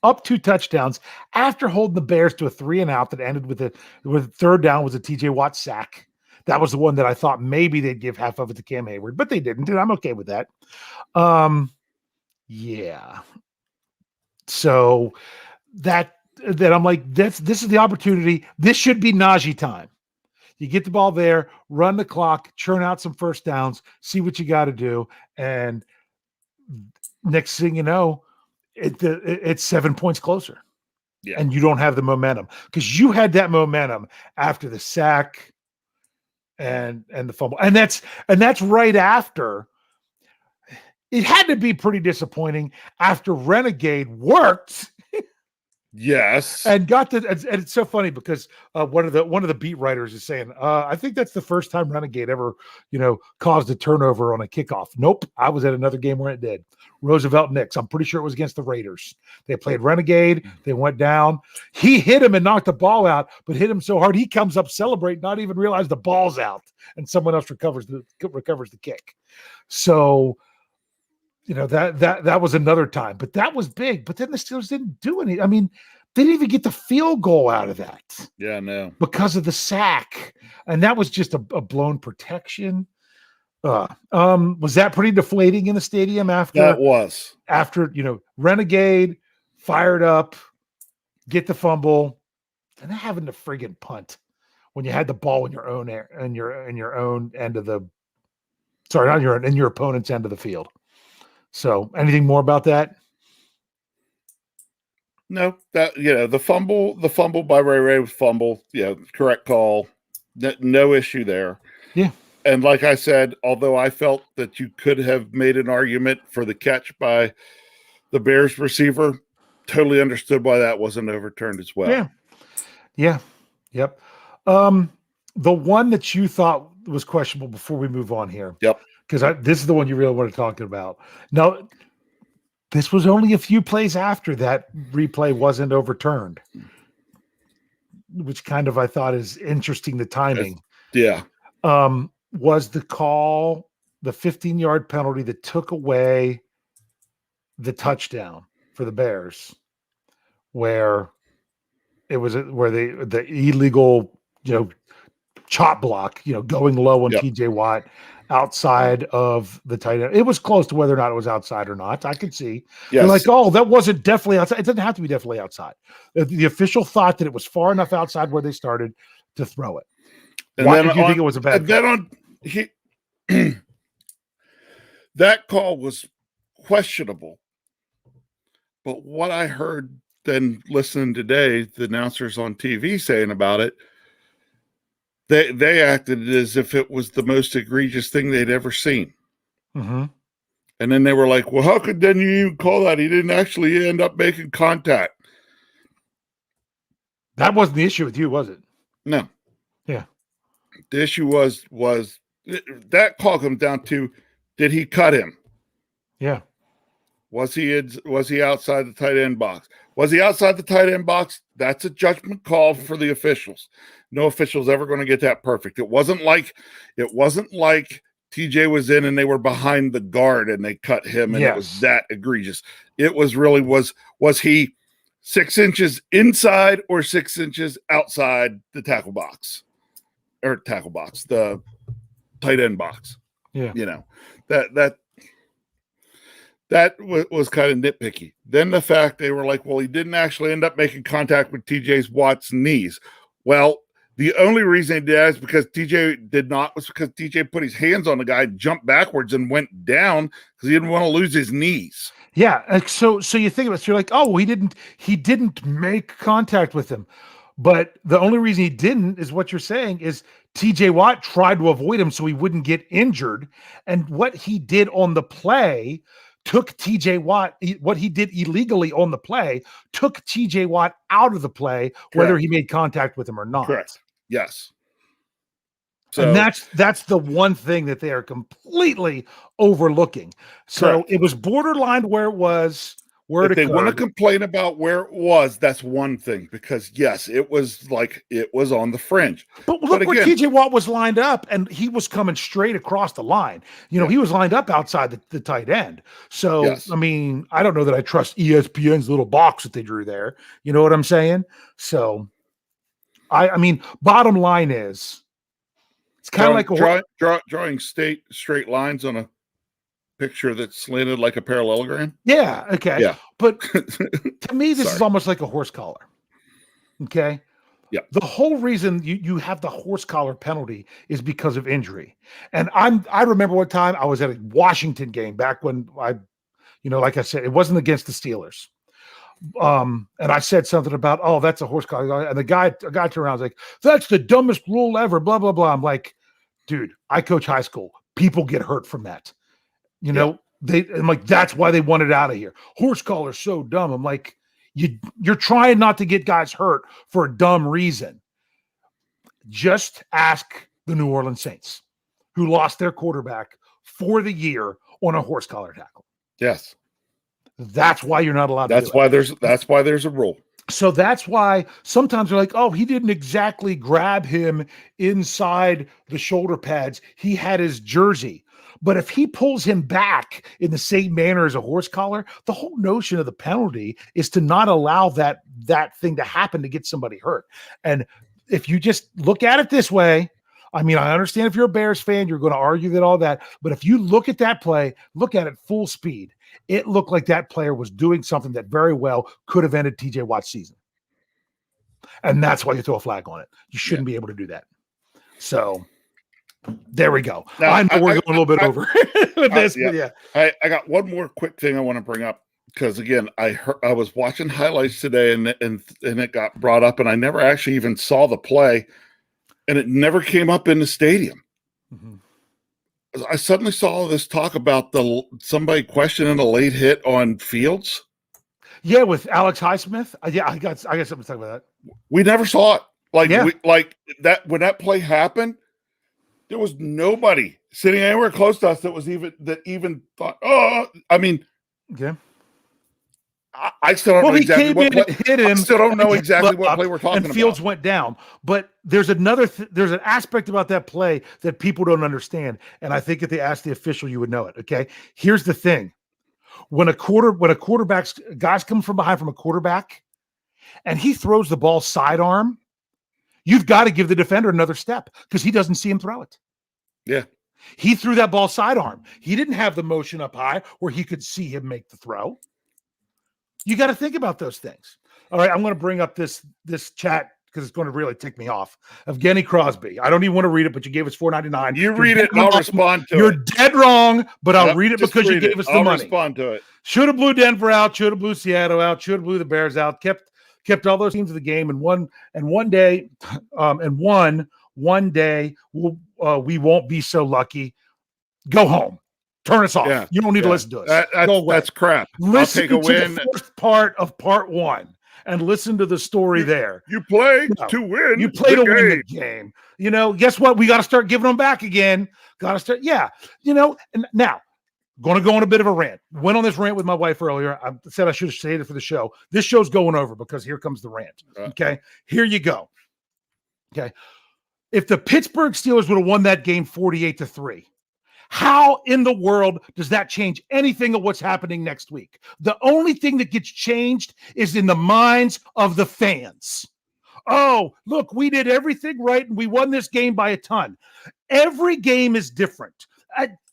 up 2 touchdowns after holding the Bears to a 3-and-out that ended with third down was a TJ Watt sack. That was the one that I thought maybe they'd give half of it to Cam Hayward, but they didn't, and I'm okay with that. Yeah. So that I'm like, this is the opportunity. This should be Najee time. You get the ball there, run the clock, churn out some first downs, see what you got to do, and next thing you know, it's 7 points closer. Yeah. And you don't have the momentum, because you had that momentum after the sack and the fumble, and that's right after. It had to be pretty disappointing after Renegade worked Yes. And and it's so funny because one of the beat writers is saying, I think that's the first time Renegade ever, caused a turnover on a kickoff. Nope. I was at another game where it did. Roosevelt Knicks. I'm pretty sure it was against the Raiders. They played Renegade. They went down. He hit him and knocked the ball out, but hit him so hard he comes up celebrate, not even realize the ball's out, and someone else recovers the kick. So that was another time, but that was big. But then the Steelers didn't do any. I mean, they didn't even get the field goal out of that. Yeah, no. Because of the sack, and that was just a blown protection. Was that pretty deflating in the stadium after? That was after Renegade fired up, get the fumble, and then having the friggin' punt when you had the ball in your own air and your own end of the. Sorry, not in your opponent's end of the field. So, anything more about that? No, that the fumble by Ray was fumble. Yeah, correct call. No issue there. Yeah. And like I said, although I felt that you could have made an argument for the catch by the Bears receiver, totally understood why that wasn't overturned as well. Yeah. Yeah. Yep. The one that you thought was questionable before we move on here. Yep. Because this is the one you really want to talk about. Now, this was only a few plays after that replay wasn't overturned, which kind of I thought is interesting, the timing. Yeah. Was the call the 15-yard penalty that took away the touchdown for the Bears, where it was where the illegal, chop block, going low on TJ Watt outside of the tight end. It was close to whether or not it was outside or not. I could see. Yes. They're like, oh, that wasn't definitely outside. It doesn't have to be definitely outside. The official thought that it was far enough outside where they started to throw it. And why did you think it was a bad call? That call was questionable. But what I heard then listening today, the announcers on TV saying about it, they acted as if it was the most egregious thing they'd ever seen. Mm-hmm. And then they were like, well, how could then you even call that? He didn't actually end up making contact. That wasn't the issue with you, was it? No. Yeah. The issue was that call comes down to, did he cut him? Yeah. Was he outside the tight end box? Was he outside the tight end box? That's a judgment call for the officials. No official's ever going to get that perfect. It wasn't like TJ was in and they were behind the guard and they cut him and It was that egregious. It was really was he 6 inches inside or 6 inches outside the tackle box, the tight end box. Yeah. That was kind of nitpicky. Then the fact they were like, well, he didn't actually end up making contact with TJ Watt's knees. Well, the only reason he did that is because TJ did not, was because TJ put his hands on the guy, jumped backwards, and went down because he didn't want to lose his knees. Yeah. So you think about it, so you're like, oh, he didn't make contact with him. But the only reason he didn't is what you're saying is TJ Watt tried to avoid him so he wouldn't get injured. And what he did on the play took TJ Watt, what he did illegally on the play, took TJ Watt out of the play, whether he made contact with him or not. Correct. Yes. So, and that's the one thing that they are completely overlooking. So it was borderline where it was. If they want to complain about where it was, that's one thing, because yes, it was on the fringe. But look where TJ Watt was lined up, and he was coming straight across the line. He was lined up outside the tight end. So, I mean, I don't know that I trust ESPN's little box that they drew there. You know what I'm saying? So, I mean, bottom line is, it's kind of like drawing straight lines on a picture that's slanted like a parallelogram. Yeah. Okay. Yeah. But to me, this is almost like a horse collar. Okay. Yeah. The whole reason you have the horse collar penalty is because of injury. And I remember one time I was at a Washington game back when like I said, it wasn't against the Steelers. And I said something about, oh, that's a horse collar. And a guy turned around and was like, that's the dumbest rule ever, blah, blah, blah. I'm like, dude, I coach high school. People get hurt from that. I'm like, that's why they want it out of here. Horse collar's so dumb. I'm like, You're trying not to get guys hurt for a dumb reason. Just ask the New Orleans Saints, who lost their quarterback for the year on a horse collar tackle. Yes. That's why you're not allowed that's to do it. That's why there's a rule. So that's why sometimes they're like, oh, he didn't exactly grab him inside the shoulder pads. He had his jersey. But if he pulls him back in the same manner as a horse collar, the whole notion of the penalty is to not allow that thing to happen to get somebody hurt. And if you just look at it this way, I mean, I understand if you're a Bears fan, you're going to argue that all that. But if you look at that play, look at it full speed, it looked like that player was doing something that very well could have ended TJ Watt's season. And that's why you throw a flag on it. You shouldn't be able to do that. So there we go. Now, I know we're going a little bit over with this. Yeah. I got one more quick thing I want to bring up. Because again, I was watching highlights today, and it got brought up, and I never actually even saw the play, and it never came up in the stadium. Mm-hmm. I suddenly saw this talk about somebody questioning a late hit on Fields. Yeah, with Alex Highsmith. Yeah, I got something to talk about that. We never saw it. Like that when that play happened, there was nobody sitting anywhere close to us that even thought. Oh, I mean, yeah. I still don't know exactly what play. Hit him. I still don't know exactly what play we're talking about. And Fields went down. But there's there's an aspect about that play that people don't understand. And I think if they asked the official, you would know it. Okay. Here's the thing. When a quarterback's guys come from behind from a quarterback and he throws the ball sidearm, you've got to give the defender another step because he doesn't see him throw it. Yeah. He threw that ball sidearm. He didn't have the motion up high where he could see him make the throw. You got to think about those things. All right, I'm going to bring up this chat because it's going to really tick me off. Evgeny Crosby. I don't even want to read it, but you gave us $4.99. You read it, and I'll respond to it. You're dead wrong, but I'll read it because you gave us the money. I'll respond to it. Should have blew Denver out. Should have blew Seattle out. Should have blew the Bears out. Kept all those teams in the game. And one day, we won't be so lucky. Go home. Turn us off. You don't need to listen to us. That's crap. Listen I'll take a win. To the first part of part one and listen to the story there. You play to win. You play to win the game. You know, guess what? We got to start giving them back again. Got to start. Yeah. You know, and now going to go on a bit of a rant. Went on this rant with my wife earlier. I said I should have saved it for the show. This show's going over because here comes the rant. Okay. Here you go. Okay. If the Pittsburgh Steelers would have won that game 48-3, how in the world does that change anything of what's happening next week? The only thing that gets changed is in the minds of the fans. Oh, look, we did everything right and we won this game by a ton. Every game is different.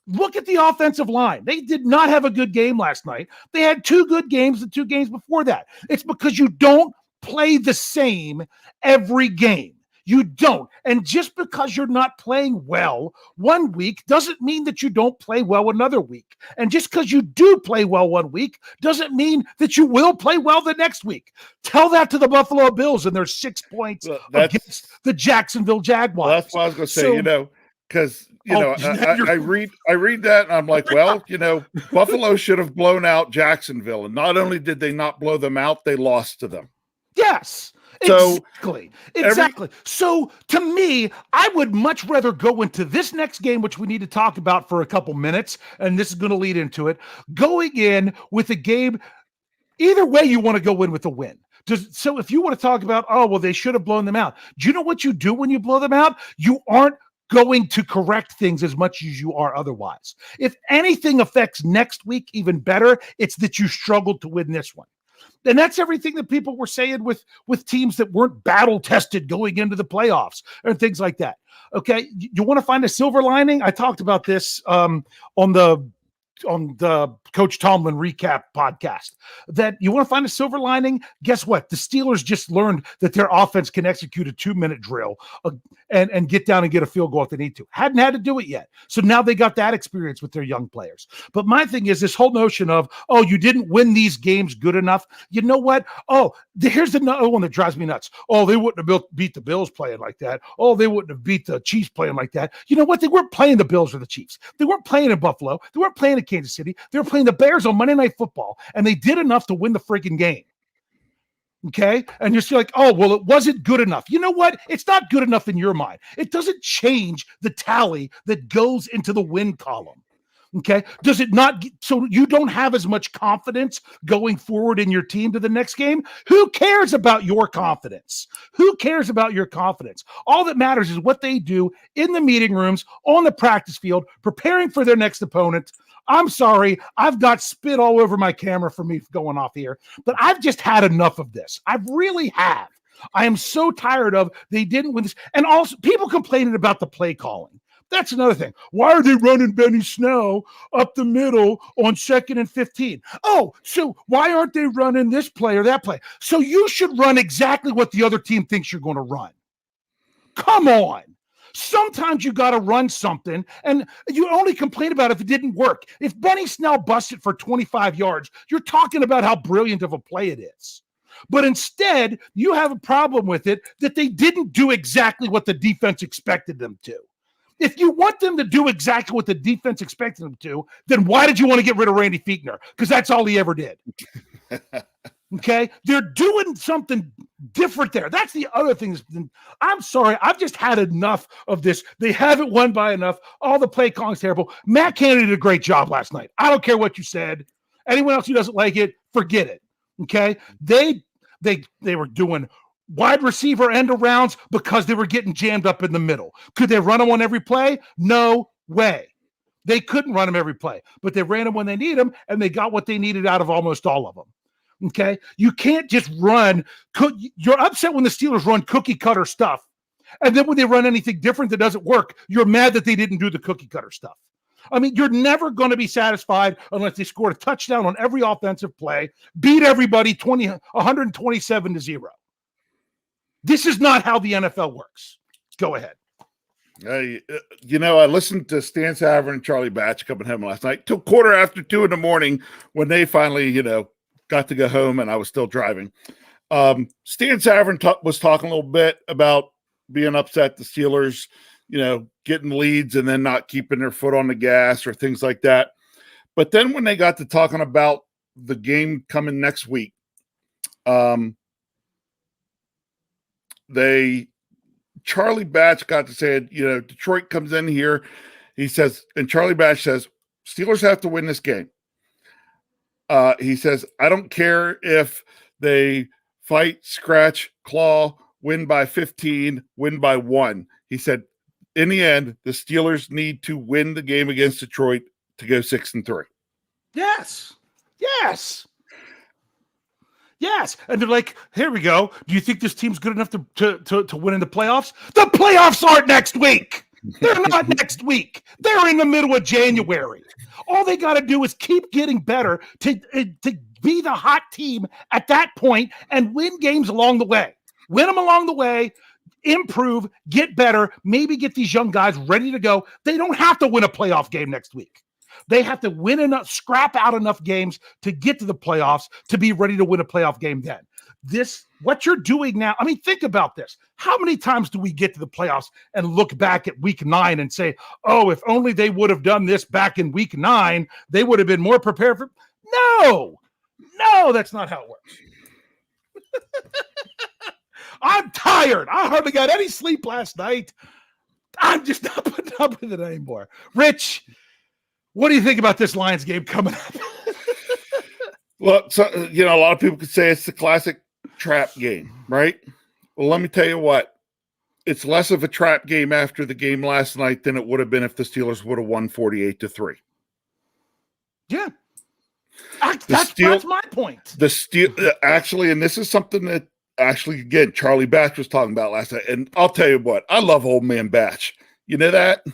Look at the offensive line. They did not have a good game last night. They had two good games the 2 games before that. It's because you don't play the same every game. You don't. And just because you're not playing well one week doesn't mean that you don't play well another week. And just because you do play well one week doesn't mean that you will play well the next week. Tell that to the Buffalo Bills and their 6 points against the Jacksonville Jaguars. Well, that's what I was going to say, because, I read that and I'm like, well, Buffalo should have blown out Jacksonville. And not only did they not blow them out, they lost to them. Yes. Exactly. So to me, I would much rather go into this next game, which we need to talk about for a couple minutes, and this is going to lead into it, going in with a game, either way you want to go in with a win. So if you want to talk about, they should have blown them out. Do you know what you do when you blow them out? You aren't going to correct things as much as you are otherwise. If anything affects next week even better, it's that you struggled to win this one. And that's everything that people were saying with teams that weren't battle tested going into the playoffs and things like that. Okay. You want to find a silver lining? I talked about this on the Coach Tomlin recap podcast, that you want to find a silver lining. Guess what? The Steelers just learned that their offense can execute a 2-minute drill and get down and get a field goal if they need to. Hadn't had to do it yet. So now they got that experience with their young players. But my thing is this whole notion of, you didn't win these games good enough. You know what? Here's another one that drives me nuts. They wouldn't have beat the Bills playing like that. They wouldn't have beat the Chiefs playing like that. You know what? They weren't playing the Bills or the Chiefs. They weren't playing in Buffalo. They weren't playing in Kansas City. They were playing the Bears on Monday Night Football, and they did enough to win the freaking game. Okay. And you're still like, oh, well, it wasn't good enough. You know what? It's not good enough in your mind. It doesn't change the tally that goes into the win column. Okay. Does it not? So you don't have as much confidence going forward in your team to the next game? Who cares about your confidence? Who cares about your confidence? All that matters is what they do in the meeting rooms, on the practice field, preparing for their next opponent. I'm sorry, I've got spit all over my camera for me going off here, but I've just had enough of this. I really have. I am so tired of they didn't win this. And also, people complaining about the play calling. That's another thing. Why are they running Benny Snell up the middle on 2nd and 15? Oh, so why aren't they running this play or that play? So you should run exactly what the other team thinks you're going to run. Come on. Sometimes you got to run something, and you only complain about it if it didn't work. If Benny Snell busted for 25 yards, you're talking about how brilliant of a play it is. But instead, you have a problem with it that they didn't do exactly what the defense expected them to. If you want them to do exactly what the defense expected them to, then why did you want to get rid of Randy Fichtner? Because that's all he ever did. Okay? They're doing something different there. That's the other thing. I'm sorry. I've just had enough of this. They haven't won by enough. All the play calling's terrible. Matt Kennedy did a great job last night. I don't care what you said. Anyone else who doesn't like it, forget it. Okay? They were doing wide receiver end arounds because they were getting jammed up in the middle. Could they run them on every play? No way. They couldn't run them every play, but they ran them when they need them, and they got what they needed out of almost all of them. Okay? You can't just run. You're upset when the Steelers run cookie cutter stuff, and then when they run anything different that doesn't work, you're mad that they didn't do the cookie cutter stuff. I mean, you're never going to be satisfied unless they scored a touchdown on every offensive play, beat everybody 127-0. This is not how the NFL works. Go ahead. I listened to Stan Savran and Charlie Batch coming home last night till 2:15 in the morning when they finally, got to go home and I was still driving. Stan Savran was talking a little bit about being upset the Steelers, getting leads and then not keeping their foot on the gas or things like that. But then when they got to talking about the game coming next week, Charlie Batch got to say, Detroit comes in here. He says, and Charlie Batch says, Steelers have to win this game. He says, I don't care if they fight, scratch, claw, win by 15, win by 1. He said, in the end, the Steelers need to win the game against Detroit to go 6-3. Yes. Yes. Yes. And they're like, here we go. Do you think this team's good enough to win in the playoffs? The playoffs aren't next week. They're not next week. They're in the middle of January. All they got to do is keep getting better to be the hot team at that point and win games along the way. Win them along the way, improve, get better, maybe get these young guys ready to go. They don't have to win a playoff game next week. They have to win enough, scrap out enough games to get to the playoffs to be ready to win a playoff game then. What you're doing now, I mean, think about this. How many times do we get to the playoffs and look back at week 9 and say, oh, if only they would have done this back in week 9, they would have been more prepared for. No, that's not how it works. I'm tired. I hardly got any sleep last night. I'm just not putting up with it anymore. Rich, what do you think about this Lions game coming up? Well, so, a lot of people could say it's the classic trap game, right? Well, let me tell you what. It's less of a trap game after the game last night than it would have been if the Steelers would have won 48-3. Yeah. That's my point. Actually, and this is something that again, Charlie Batch was talking about last night. And I'll tell you what, I love old man Batch. You know that?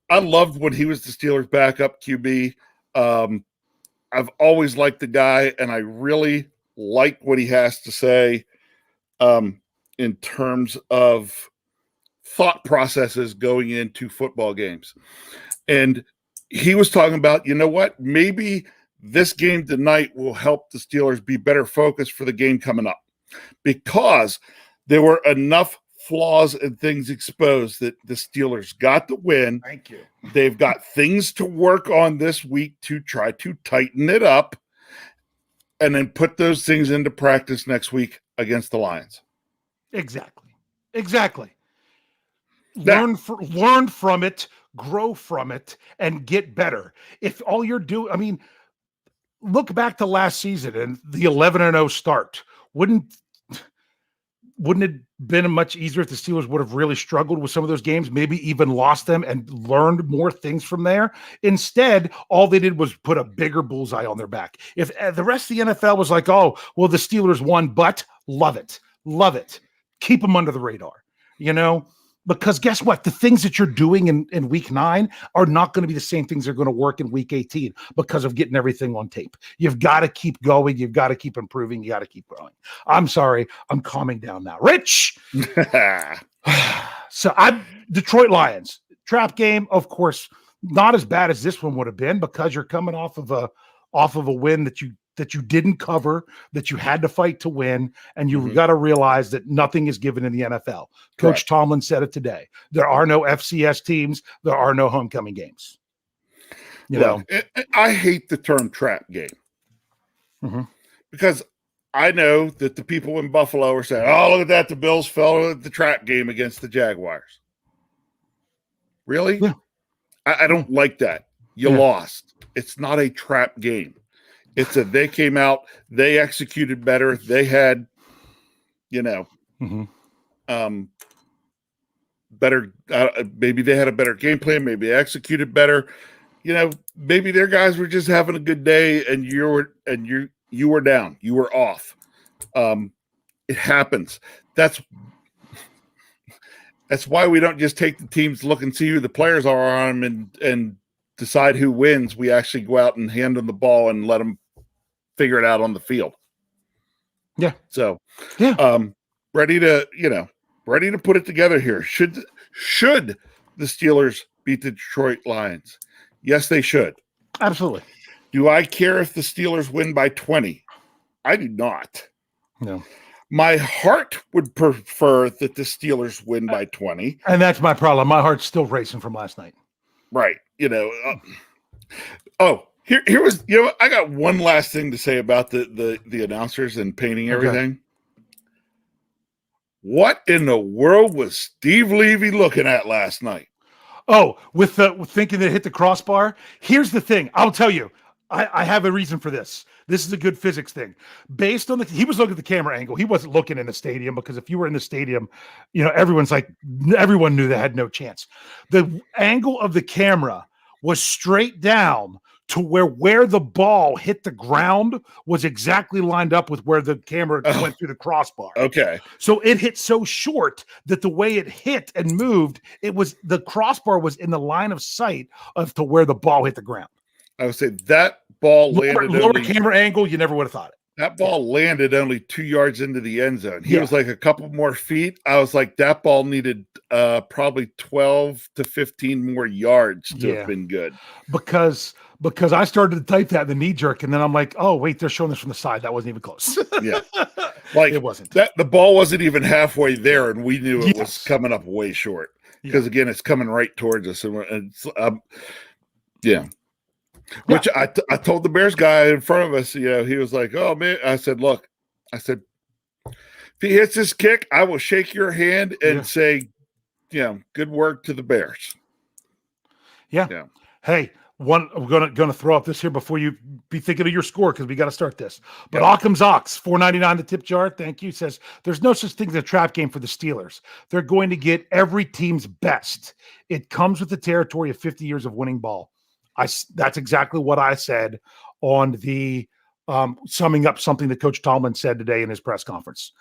I loved when he was the Steelers' backup QB. I've always liked the guy, and I really like what he has to say in terms of thought processes going into football games. And he was talking about, you know what, maybe this game tonight will help the Steelers be better focused for the game coming up because there were enough flaws and things exposed that the Steelers got the win. Thank you. They've got things to work on this week to try to tighten it up and then put those things into practice next week against the Lions. Exactly. Now, Learn from it, grow from it, and get better. If all you're doing, I mean, look back to last season and the 11-0 start. Wouldn't it been much easier if the Steelers would have really struggled with some of those games, maybe even lost them and learned more things from there? Instead, all they did was put a bigger bullseye on their back. If the rest of the NFL was like, oh, well, the Steelers won, but love it. Keep them under the radar, because guess what? The things that you're doing in week 9 are not going to be the same things that are going to work in week 18 because of getting everything on tape. You've got to keep going. You've got to keep improving. You got to keep growing. I'm sorry. I'm calming down now. Rich. So Detroit Lions trap game, of course, not as bad as this one would have been because you're coming off of a win that you didn't cover, that you had to fight to win, and you've got to realize that nothing is given in the NFL. Coach Tomlin said it today. There are no FCS teams. There are no homecoming games. I hate the term trap game because I know that the people in Buffalo are saying, oh, look at that. The Bills fell at the trap game against the Jaguars. Really? Yeah. I don't like that. You lost. It's not a trap game. They came out, they executed better. They had, better, maybe they had a better game plan. Maybe they executed better. Maybe their guys were just having a good day and you were down, you were off. It happens. That's why we don't just take the teams, look and see who the players are on them and decide who wins. We actually go out and hand them the ball and let them figure it out on the field. Yeah. So, ready to put it together here. Should the Steelers beat the Detroit Lions? Yes, they should. Absolutely. Do I care if the Steelers win by 20? I do not. No. My heart would prefer that the Steelers win by 20. And that's my problem. My heart's still racing from last night. Right. Here was, I got one last thing to say about the announcers and painting everything. Okay. What in the world was Steve Levy looking at last night? Oh, with thinking that it hit the crossbar. Here's the thing. I'll tell you, I have a reason for this. This is a good physics thing. Based on he was looking at the camera angle. He wasn't looking in the stadium because if you were in the stadium, everyone knew they had no chance. The angle of the camera was straight down to where the ball hit the ground was exactly lined up with where the camera went through the crossbar. Okay. So it hit so short that the way it hit and moved, the crossbar was in the line of sight of to where the ball hit the ground. I would say that ball landed lower camera angle, you never would have thought it. That ball landed only 2 yards into the end zone. He was like a couple more feet. I was like, that ball needed probably 12 to 15 more yards to have been good. Because I started to type that in the knee jerk, and then I'm like, oh, wait, they're showing this from the side. That wasn't even close. Yeah. Like it wasn't. The ball wasn't even halfway there, and we knew it was coming up way short. Because, again, it's coming right towards us. And it's, Which I told the Bears guy in front of us, he was like, oh, man. I said, look, if he hits this kick, I will shake your hand and say, good work to the Bears. Yeah. Hey, I'm gonna throw up this here before you be thinking of your score because we got to start this. But Occam's Ox, $4.99 the tip jar. Thank you. Says there's no such thing as a trap game for the Steelers. They're going to get every team's best. It comes with the territory of 50 years of winning ball. That's exactly what I said on the summing up something that Coach Tomlin said today in his press conference,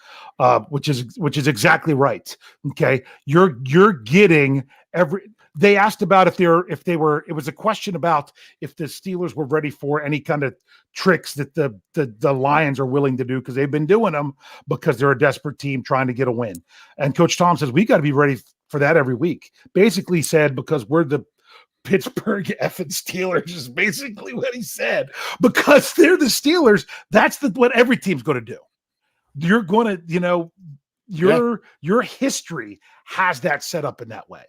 which is exactly right. Okay, you're getting every. They asked about if they were. It was a question about if the Steelers were ready for any kind of tricks that the Lions are willing to do because they've been doing them because they're a desperate team trying to get a win. And Coach Tom says we got to be ready for that every week. Basically said because we're the Pittsburgh effing Steelers is basically what he said. Because they're the Steelers, that's what every team's going to do. You're going to, your history has that set up in that way.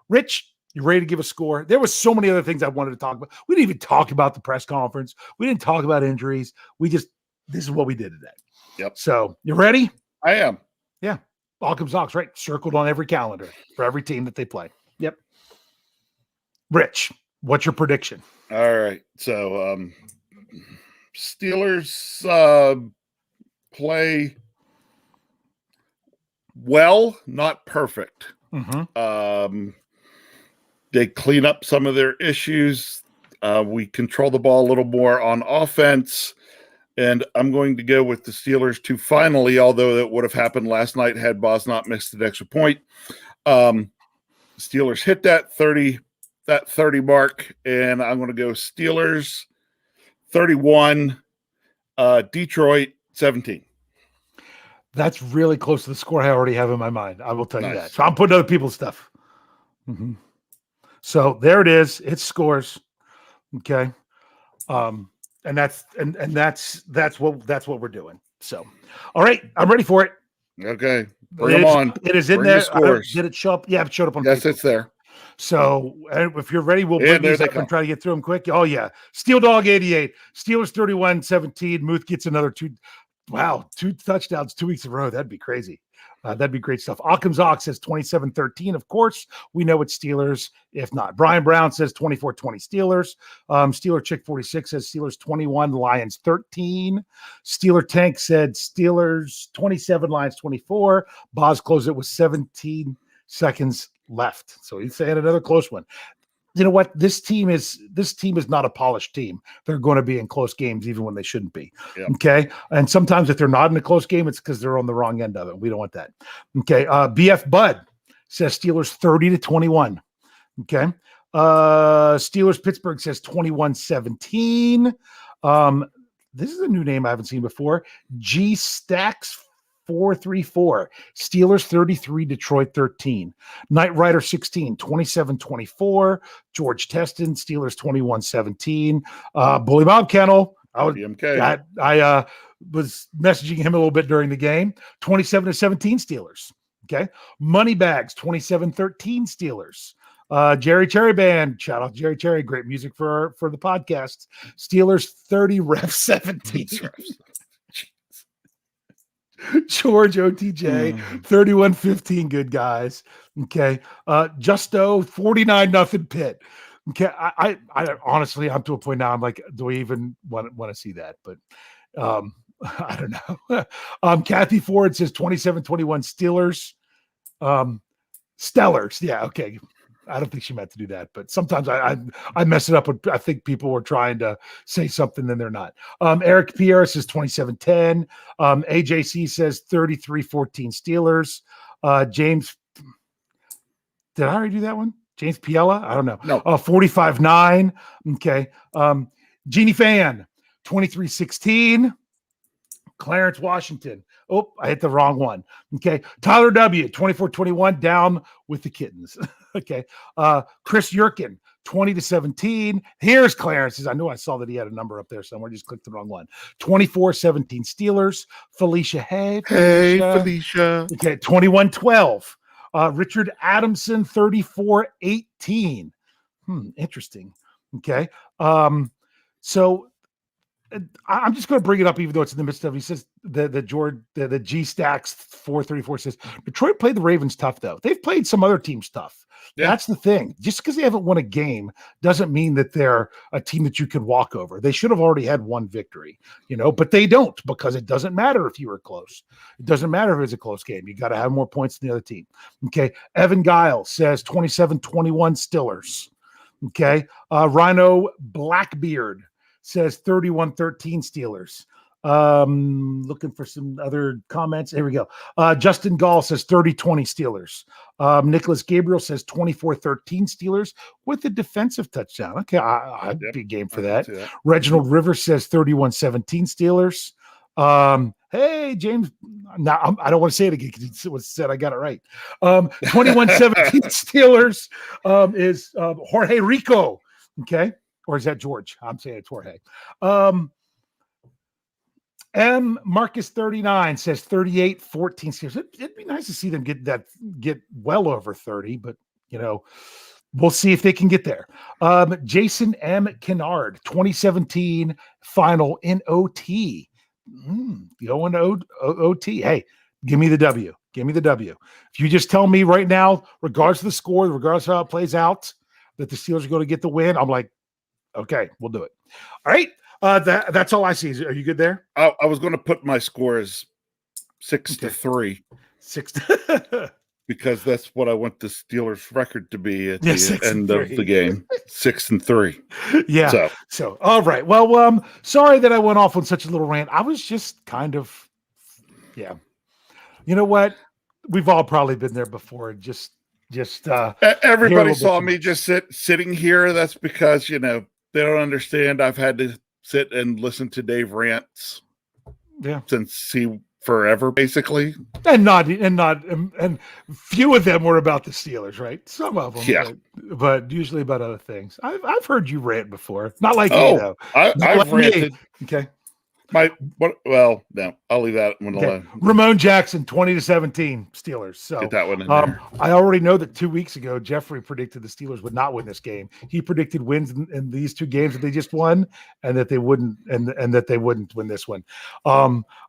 Rich, you ready to give a score? There was so many other things I wanted to talk about. We didn't even talk about the press conference. We didn't talk about injuries. This is what we did today. Yep. So you ready? I am. Yeah. All Sox, right? Circled on every calendar for every team that they play. Yep. Rich, what's your prediction? All right. So Steelers play well, not perfect. They clean up some of their issues. We control the ball a little more on offense. And I'm going to go with the Steelers to finally, although that would have happened last night had Boz not missed an extra point. Steelers hit that 30 mark, and I'm going to go Steelers 31, Detroit 17. That's really close to the score I already have in my mind. I will tell you that. So I'm putting other people's stuff. So there it is. It scores. Okay. And that's what we're doing. So, all right, I'm ready for it. Okay, bring them on. It is in there. Did it show up? Yeah, it showed up on. Yes, it's there. So if you're ready, we'll bring these up and try to get through them quick. Oh yeah, Steel Dog 88, Steelers 31-17. Muth gets another 2 touchdowns 2 weeks in a row. That'd be crazy. That'd be great stuff. Occam's Ox says 27-13. Of course, we know it's Steelers. If not, Brian Brown says 24-20 Steelers. Steeler Chick 46 says Steelers 21, Lions 13. Steeler Tank said Steelers 27, Lions 24. Boz closed it with 17 seconds left. So he's saying another close one. You know what? This team is not a polished team. They're going to be in close games even when they shouldn't be. Yeah. Okay. And sometimes if they're not in a close game, it's because they're on the wrong end of it. We don't want that. Okay. BF Bud says Steelers 30-21. Okay. Steelers Pittsburgh says 21-17. This is a new name I haven't seen before. G Stacks 434. Steelers 33, Detroit 13. Knight Rider 16, 27-24. George Teston, Steelers 21-17. Bully Bob Kennel. I was messaging him a little bit during the game. 27-17 Steelers. Okay. Moneybags 27-13 Steelers. Jerry Cherry Band. Shout out Jerry Cherry. Great music for the podcast. Steelers 30, Ref 17. George OTJ 31-15. Good guys. Okay. Justo 49-0 Pitt. Okay. I honestly, I'm to a point now. I'm like, do we even want to see that? But I don't know. Kathy Ford says 27-21 Steelers. Stellars. Yeah. Okay. I don't think she meant to do that, but sometimes I mess it up. I think people were trying to say something and they're not. Eric Pierre says 27-10. AJC says 33-14 Steelers. James, did I already do that one? James Piella? I don't know. No. 45-9. Okay. Jeannie Fan, 23-16. Clarence Washington. Oh, I hit the wrong one. Okay. Tyler W, 24-21, down with the kittens. Okay. Chris Yurkin, 20-17. Here's Clarence's. I knew I saw that he had a number up there somewhere. Just clicked the wrong one. 24-17 Steelers. Felicia. Hey, Felicia. Okay. 21-12. Richard Adamson, 34-18. Interesting. Okay. So I'm just going to bring it up, even though it's in the midst of. He says the G Stacks 434 says Detroit played the Ravens tough though. They've played some other teams tough. Yeah. That's the thing. Just because they haven't won a game doesn't mean that they're a team that you can walk over. They should have already had one victory, but they don't, because it doesn't matter if you were close. It doesn't matter if it's a close game. You got to have more points than the other team. Okay. Evan Giles says 27-21 Steelers. Okay. Rhino Blackbeard says 31-13 Steelers. Looking for some other comments. Here we go. Justin Gall says 30-20 Steelers. Nicholas Gabriel says 24-13 Steelers with a defensive touchdown. Okay, I'd be game for that. Reginald Rivers says 31-17 Steelers. Hey, James. Now I don't want to say it again because it was said I got it right. 21-17 Steelers is Jorge Rico. Okay. Or is that George? I'm saying it's Jorge. M Marcus 39 says 38-14 Steelers. It'd be nice to see them get well over 30, but we'll see if they can get there. Jason M. Kennard, 2017 final in OT. Going to OT. Hey, Give me the W. Give me the W. If you just tell me right now, regardless of the score, regardless of how it plays out, that the Steelers are going to get the win, I'm like, okay, we'll do it. All right. That's all I see. Are you good there? I was going to put my score as 6-3. 6 because that's what I want the Steelers record to be at Yeah, the end of the game. 6-3. Yeah. So all right. Well, sorry that I went off on such a little rant. I was just kind of, yeah. You know what? We've all probably been there before. Just everybody saw me just sitting here. That's because, you know, they don't understand. I've had to sit and listen to Dave rants. Yeah. Since forever, basically. And few of them were about the Steelers, right? Some of them, yeah, but usually about other things. I've heard you rant before, not like me though. I've like ranted. Me. Okay. Well, no, I'll leave that one alone. Ramon Jackson, 20-17 Steelers. So get that one in there. I already know that 2 weeks ago, Jeffrey predicted the Steelers would not win this game. He predicted wins in these two games that they just won, and that they wouldn't, and that they wouldn't win this one.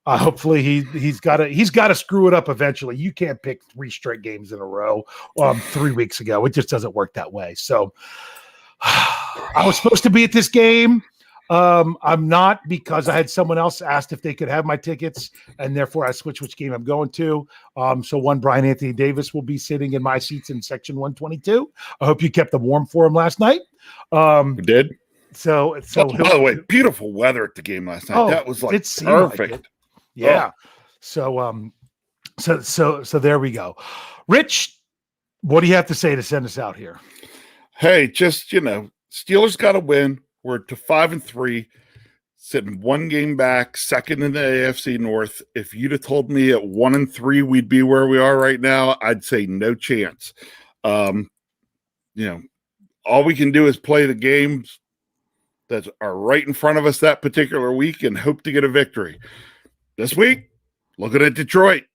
Hopefully he's got to screw it up eventually. You can't pick 3 straight games in a row 3 weeks ago. It just doesn't work that way. So I was supposed to be at this game. I'm not, because I had someone else asked if they could have my tickets, and therefore I switched which game I'm going to. So one, Brian Anthony Davis will be sitting in my seats in section 122. I hope you kept them warm for him last night. We did. So by the way, beautiful weather at the game last night. That was like perfect. Like yeah. Oh. So there we go. Rich, what do you have to say to send us out here? Hey, just, you know, Steelers got to win. We're to 5-3, sitting 1 game back, second in the AFC North. If you'd have told me at 1-3 we'd be where we are right now, I'd say no chance. You know, all we can do is play the games that are right in front of us that particular week and hope to get a victory. This week, looking at Detroit.